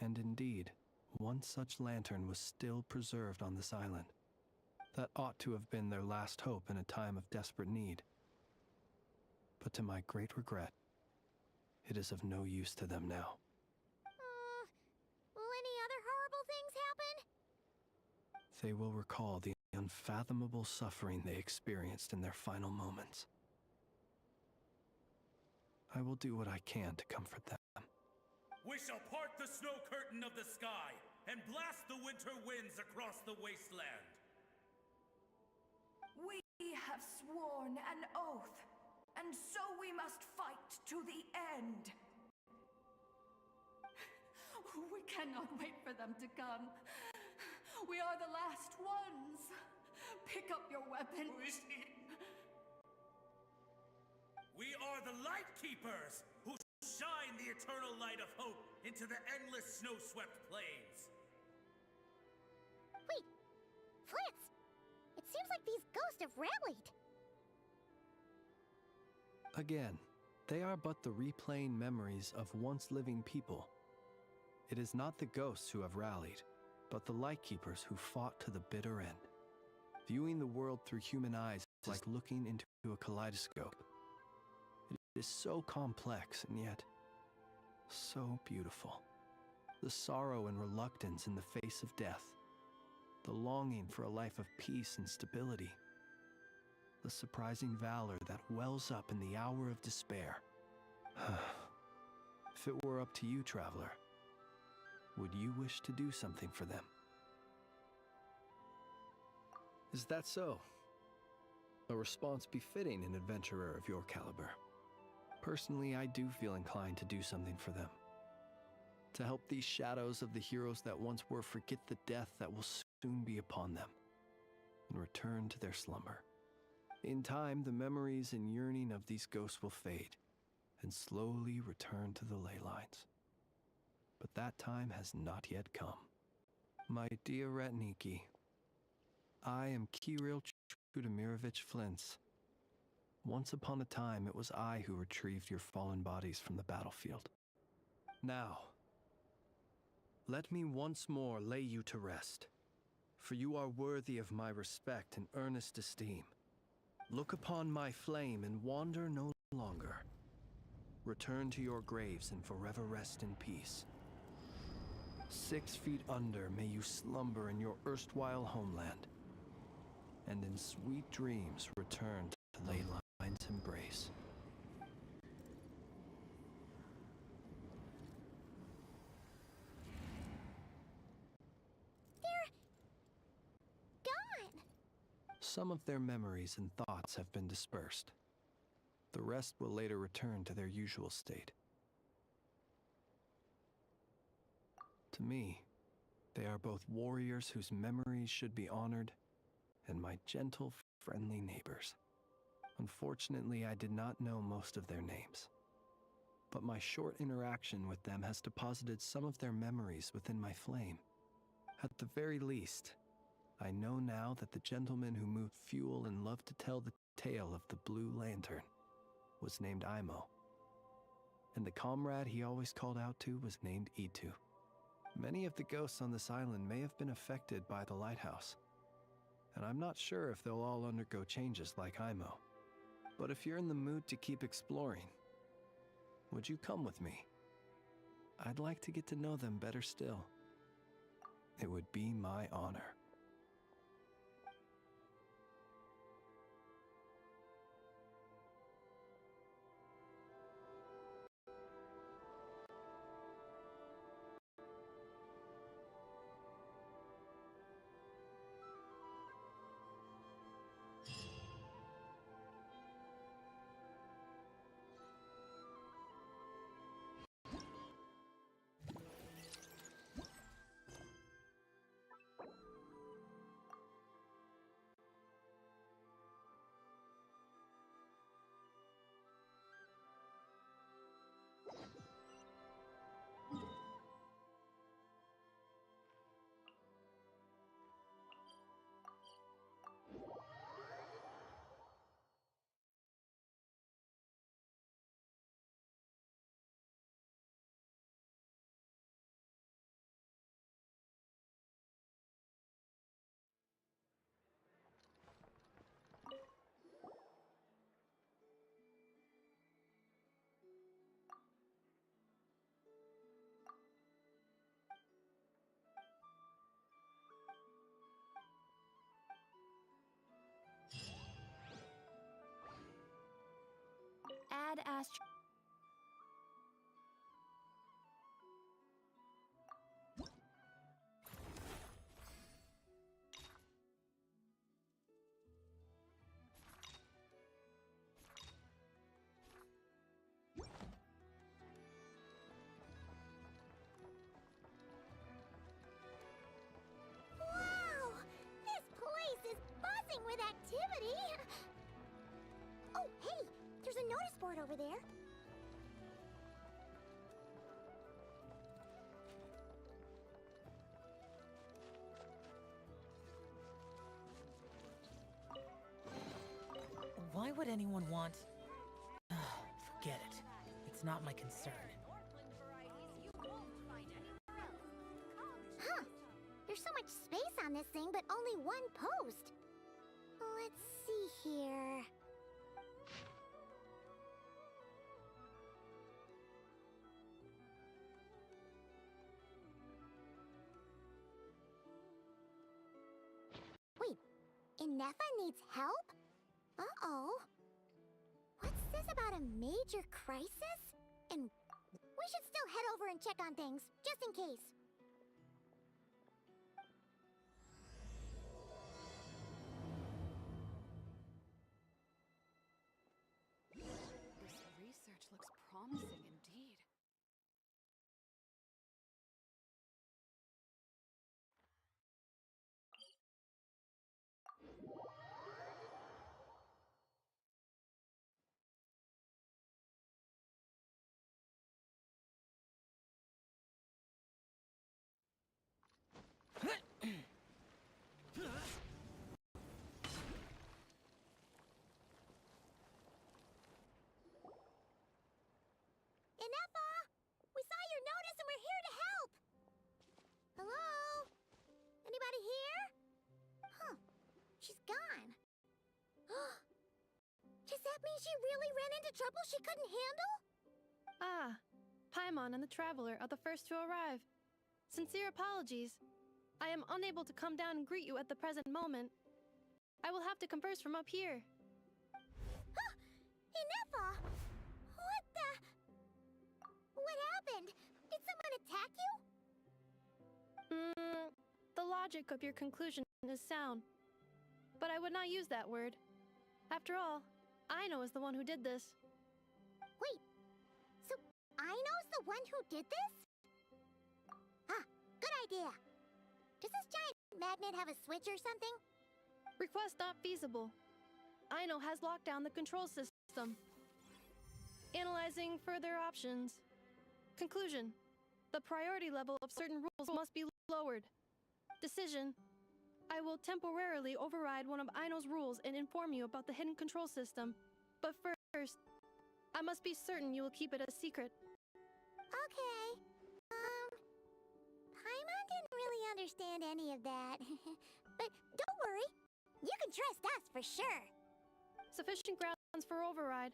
And indeed, one such lantern was still preserved on this island. That ought to have been their last hope in a time of desperate need. But to my great regret, it is of no use to them now. Will any other horrible things happen? They will recall the unfathomable suffering they experienced in their final moments. I will do what I can to comfort them. We shall part the snow curtain of the sky and blast the winter winds across the wasteland. We have sworn an oath, and so we must fight to the end. We cannot wait for them to come. We are the last ones. Pick up your weapon. We are the Light Keepers, who shine the eternal light of hope into the endless snow-swept plains. Wait, Fritz! It seems like these ghosts have rallied. Again, they are but the replaying memories of once living people. It is not the ghosts who have rallied, but the Lightkeepers who fought to the bitter end. Viewing the world through human eyes is like looking into a kaleidoscope. It is so complex and yet so beautiful. The sorrow and reluctance in the face of death. The longing for a life of peace and stability. The surprising valor that wells up in the hour of despair. If it were up to you, traveler, would you wish to do something for them? Is that so? A response befitting an adventurer of your caliber. Personally, I do feel inclined to do something for them. To help these shadows of the heroes that once were forget the death that will soon be upon them, and return to their slumber. In time, the memories and yearning of these ghosts will fade, and slowly return to the ley lines. But that time has not yet come. My dear Retniki, I am Kirill Chudamirovich Flintz. Once upon a time, it was I who retrieved your fallen bodies from the battlefield. Now, let me once more lay you to rest, for you are worthy of my respect and earnest esteem. Look upon my flame and wander no longer. Return to your graves and forever rest in peace. 6 feet under may you slumber in your erstwhile homeland, and in sweet dreams return to ley line's embrace. They're gone. Some of their memories and thoughts have been dispersed. The rest will later return to their usual state. To me, they are both warriors whose memories should be honored, and my gentle, friendly neighbors. Unfortunately, I did not know most of their names, but my short interaction with them has deposited some of their memories within my flame. At the very least, I know now that the gentleman who moved fuel and loved to tell the tale of the Blue Lantern was named Imo, and the comrade he always called out to was named Itu. Many of the ghosts on this island may have been affected by the lighthouse, and I'm not sure if they'll all undergo changes like Imo. But if you're in the mood to keep exploring, would you come with me? I'd like to get to know them better still. It would be my honor. Add Astro. Wow! This place is buzzing with activity! Oh, hey! There's a notice board over there. Why would anyone want... Forget it. It's not my concern. Huh. There's so much space on this thing, but only one post. Let's see here. Wait, Inefa needs help? Uh-oh. What's this about a major crisis? And we should still head over and check on things, just in case. This research looks promising indeed. Inefa! We saw your notice and we're here to help! Hello? Anybody here? Huh. She's gone. Does that mean she really ran into trouble she couldn't handle? Ah, Paimon and the Traveler are the first to arrive. Sincere apologies. I am unable to come down and greet you at the present moment. I will have to converse from up here. Inefa! What the... What happened? Did someone attack you? The logic of your conclusion is sound, but I would not use that word. After all, Aino is the one who did this. Wait, so Aino's the one who did this? Ah, idea. Does this giant magnet have a switch or something? Request not feasible. Aino has locked down the control system. Analyzing further options. Conclusion. The priority level of certain rules must be lowered. Decision. I will temporarily override one of Aino's rules and inform you about the hidden control system. But first, I must be certain you will keep it a secret. Okay. Paimon didn't really understand any of that. But don't worry. You can trust us for sure. Sufficient grounds for override.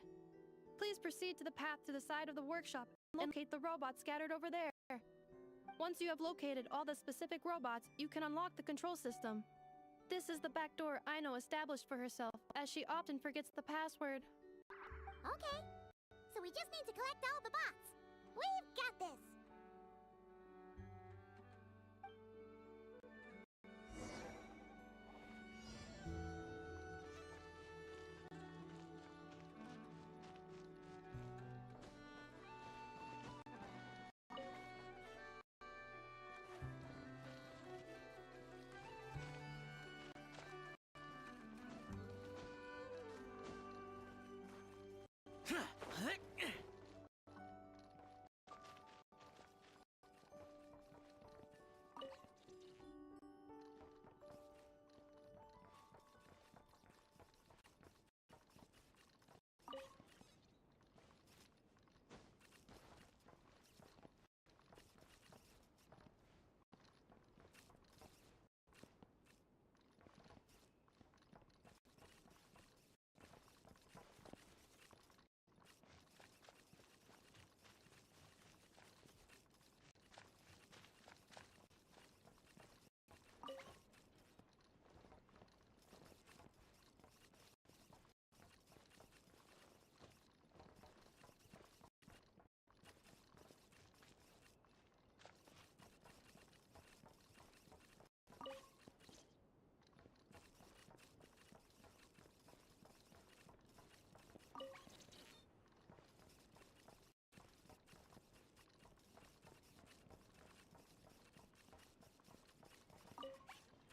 Please proceed to the path to the side of the workshop and locate the robots scattered over there. Once you have located all the specific robots, you can unlock the control system. This is the back door Aino established for herself, as she often forgets the password. Okay. So we just need to collect all the bots. We've got this.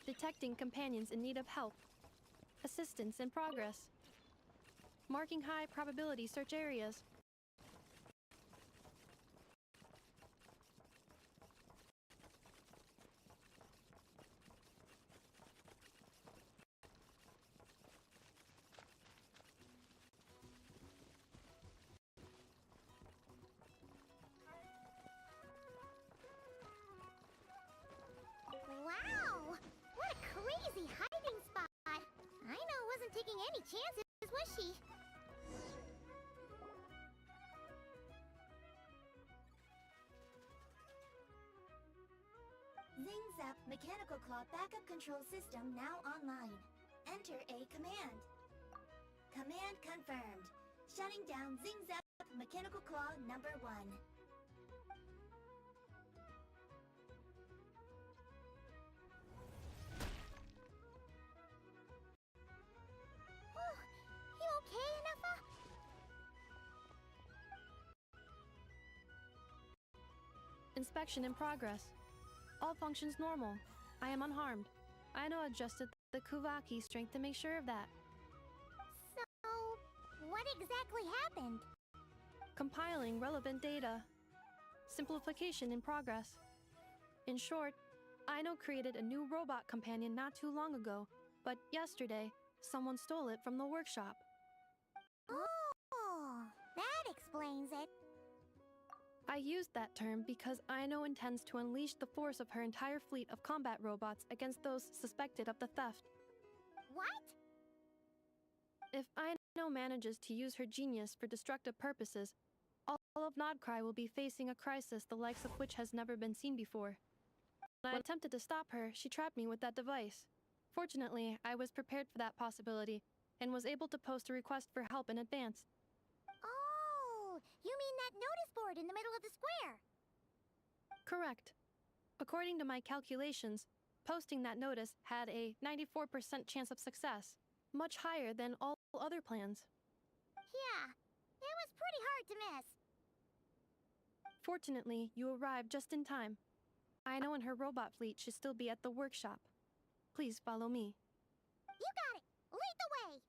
Detecting companions in need of help. Assistance in progress. Marking high probability search areas. Wow! What a crazy hiding spot! Aino wasn't taking any chances, was she? Zing Zap Mechanical Claw Backup Control System now online. Enter a command. Command confirmed. Shutting down Zing Zap Mechanical Claw number 1. You okay, Anafa? Inspection in progress. All functions normal. I am unharmed. Aino adjusted the Kuvaki strength to make sure of that. So, what exactly happened? Compiling relevant data. Simplification in progress. In short, Aino created a new robot companion not too long ago, but yesterday, someone stole it from the workshop. Oh, that explains it. I used that term because Aino intends to unleash the force of her entire fleet of combat robots against those suspected of the theft. What? If Aino manages to use her genius for destructive purposes, all of Nod-Krai will be facing a crisis the likes of which has never been seen before. When I attempted to stop her, she trapped me with that device. Fortunately, I was prepared for that possibility and was able to post a request for help in advance. Oh, you mean that notice board in the middle of the square? Correct. According to my calculations, posting that notice had a 94% chance of success, much higher than all other plans. Yeah, it was pretty hard to miss. Fortunately, you arrived just in time. Aino and her robot fleet should still be at the workshop. Please follow me. You got it! Lead the way!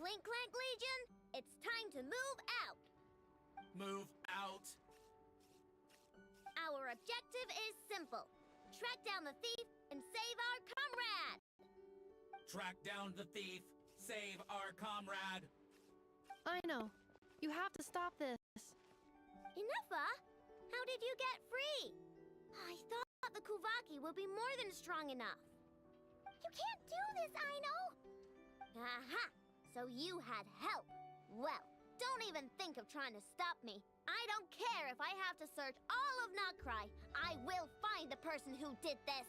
Clink Clank Legion, it's time to move out! Move out. Our objective is simple. Track down the thief and save our comrade! Track down the thief. Save our comrade. Aino, you have to stop this. Ineffa, how did you get free? I thought the Kuvaki would be more than strong enough. You can't do this, Aino! Aha! So you had help. Well, don't even think of trying to stop me. I don't care if I have to search all of Nod-Krai. I will find the person who did this.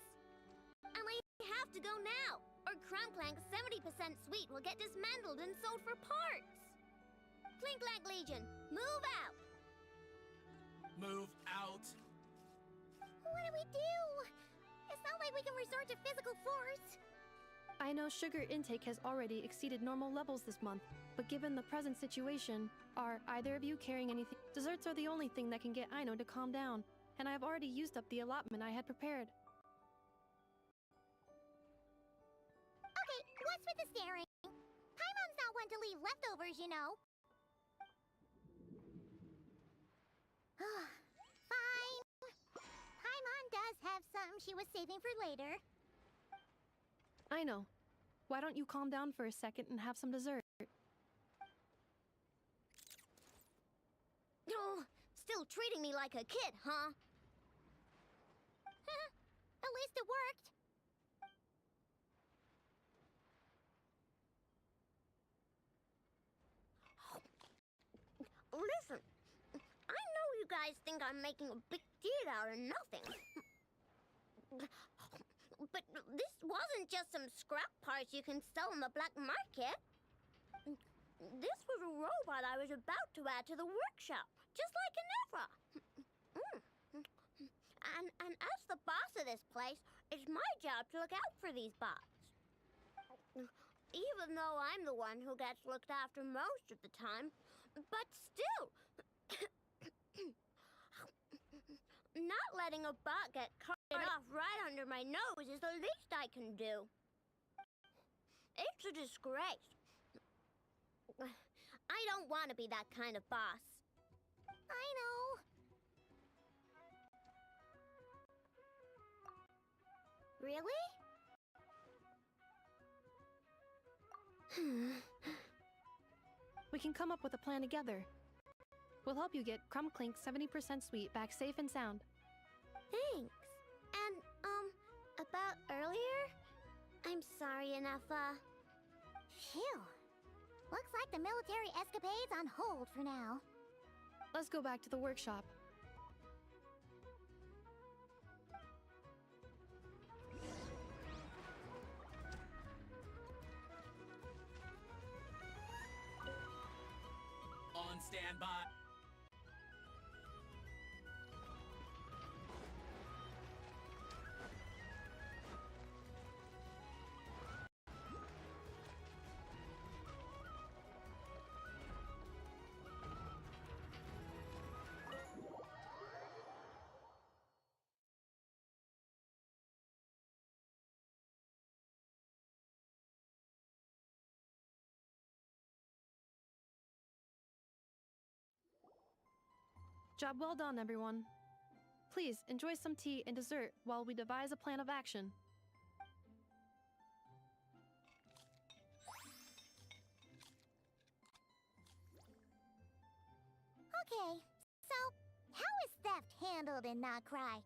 And we have to go now, or Clanklank's 70% suite will get dismantled and sold for parts. Clink Clank Legion, move out! Move out. What do we do? It's not like we can resort to physical force. I know sugar intake has already exceeded normal levels this month, but given the present situation, are either of you carrying anything? Desserts are the only thing that can get Aino to calm down, and I have already used up the allotment I had prepared. Okay, what's with the staring? Paimon's not one to leave leftovers, you know. Fine. Paimon does have some she was saving for later. Aino, why don't you calm down for a second and have some dessert? Oh, still treating me like a kid, huh? At least it worked. Listen, I know you guys think I'm making a big deal out of nothing. But this wasn't just some scrap parts you can sell on the black market. This was a robot I was about to add to the workshop, just like Ineffa. And as the boss of this place, it's my job to look out for these bots. Even though I'm the one who gets looked after most of the time. But still, not letting a bot get carted off right under my nose is the least I can do. It's a disgrace. I don't want to be that kind of boss. I know. Really? We can come up with a plan together. We'll help you get Crumbclink's 70% suite back safe and sound. Thanks. And, about earlier? I'm sorry, Ineffa. Phew. Looks like the military escapade's on hold for now. Let's go back to the workshop. On standby. Job well done, everyone. Please, enjoy some tea and dessert while we devise a plan of action. Okay, so how is theft handled in Nod-Krai?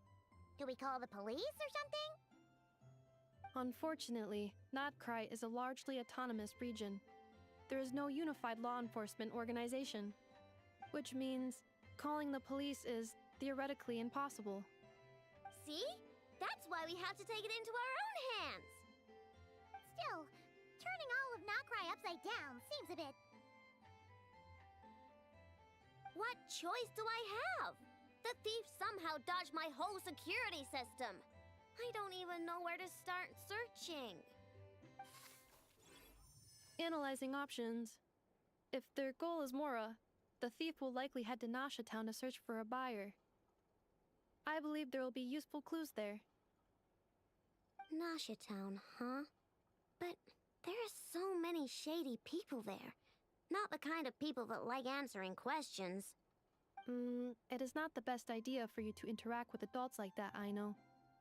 Do we call the police or something? Unfortunately, Nod-Krai is a largely autonomous region. There is no unified law enforcement organization, which means calling the police is theoretically impossible. See? That's why we have to take it into our own hands. Still, Turning all of Nod-Krai upside down seems a bit... What choice do I have? The thief somehow dodged my whole security system. I don't even know where to start searching. Analyzing options. If their goal is Mora, the thief will likely head to Nasha Town to search for a buyer. I believe there will be useful clues there. Nasha Town, huh? But there are so many shady people there. Not the kind of people that like answering questions. It is not the best idea for you to interact with adults like that, I know.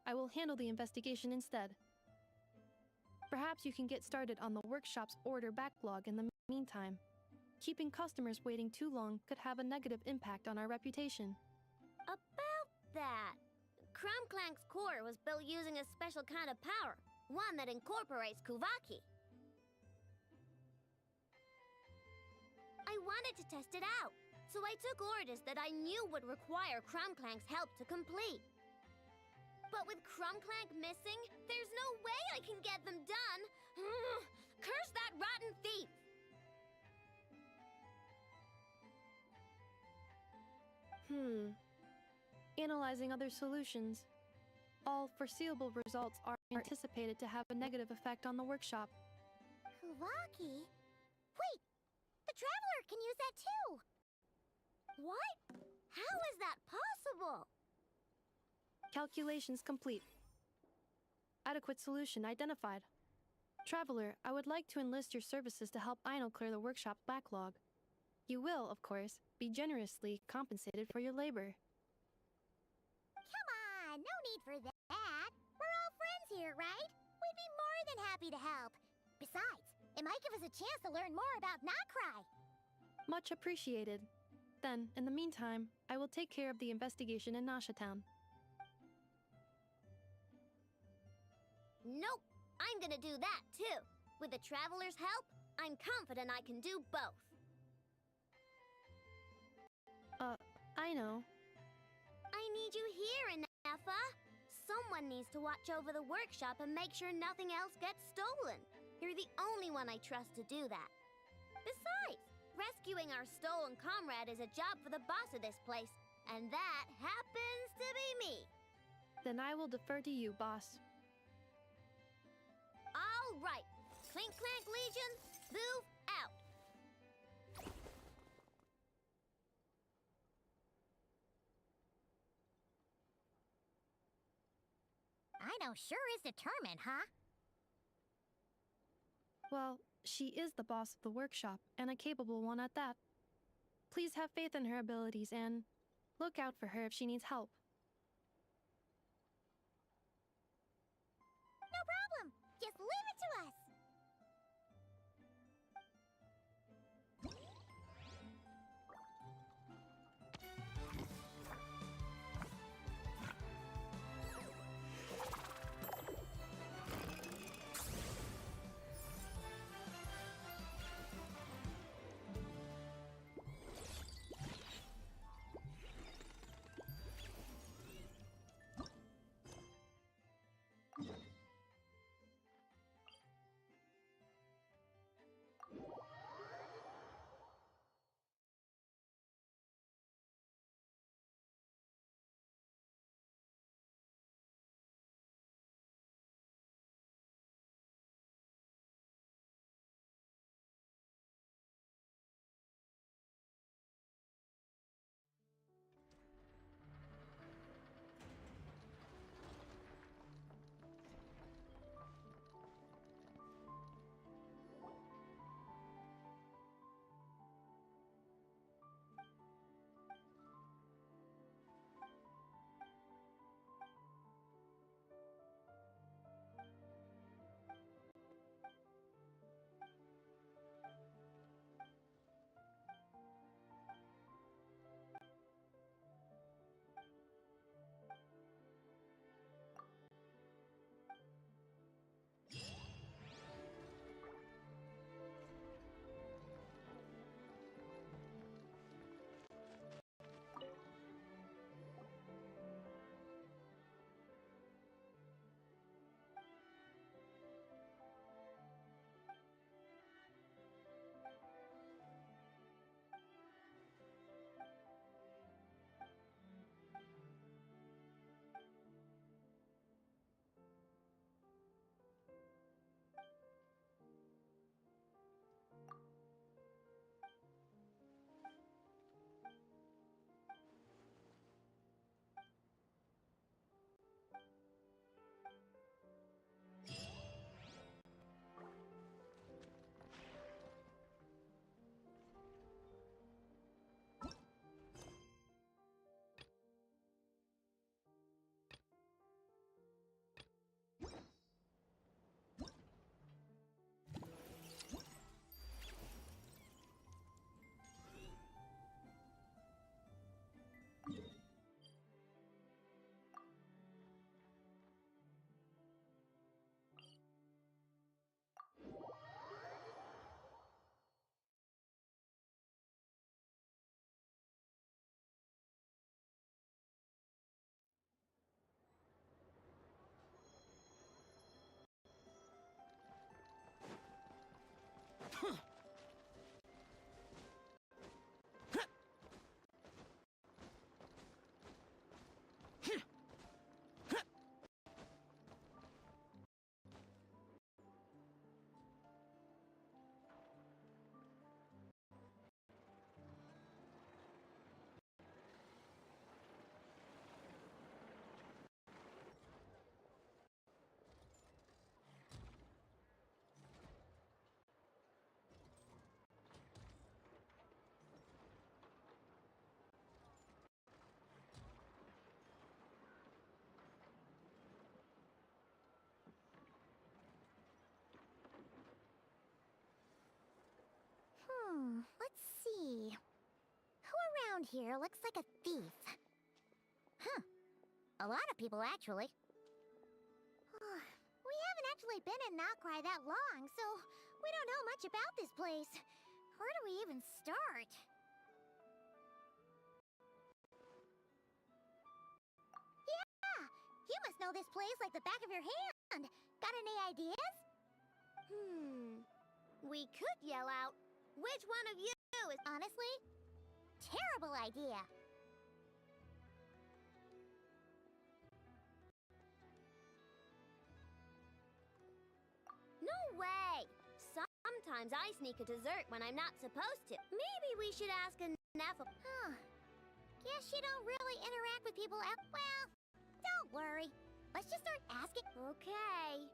I will handle the investigation instead. Perhaps you can get started on the workshop's order backlog in the meantime. Keeping customers waiting too long could have a negative impact on our reputation. About that, Crumclank's core was built using a special kind of power, one that incorporates Kuvaki. I wanted to test it out, so I took orders that I knew would require Crumclank's help to complete. But with Crumclank missing, there's no way I can get them done! Curse that rotten thief! Analyzing other solutions. All foreseeable results are anticipated to have a negative effect on the workshop. Kuvaki? Wait! The Traveler can use that too! What? How is that possible? Calculations complete. Adequate solution identified. Traveler, I would like to enlist your services to help Aino clear the workshop's backlog. You will, of course, be generously compensated for your labor. Come on, no need for that. We're all friends here, right? We'd be more than happy to help. Besides, it might give us a chance to learn more about Nod-Krai. Much appreciated. Then, in the meantime, I will take care of the investigation in Nasha Town. Nope, I'm gonna do that too. With the Traveler's help, I'm confident I can do both. I know. I need you here, Ineffa. Someone needs to watch over the workshop and make sure nothing else gets stolen. You're the only one I trust to do that. Besides, rescuing our stolen comrade is a job for the boss of this place, and that happens to be me. Then I will defer to you, boss. All right. Clink Clank Legion, move out. Aino sure is determined, huh? Well, she is the boss of the workshop, and a capable one at that. Please have faith in her abilities and look out for her if she needs help. No problem. Just leave it to us. Let's see. Who around here looks like a thief? Huh. A lot of people, actually. We haven't actually been in Nod-Krai that long, so we don't know much about this place. Where do we even start? Yeah! You must know this place like the back of your hand. Got any ideas? We could yell out, which one of you is... Honestly, terrible idea. No way! Sometimes I sneak a dessert when I'm not supposed to. Maybe we should ask a Nephilim. Huh. Guess you don't really interact with people well, don't worry. Let's just start asking. Okay.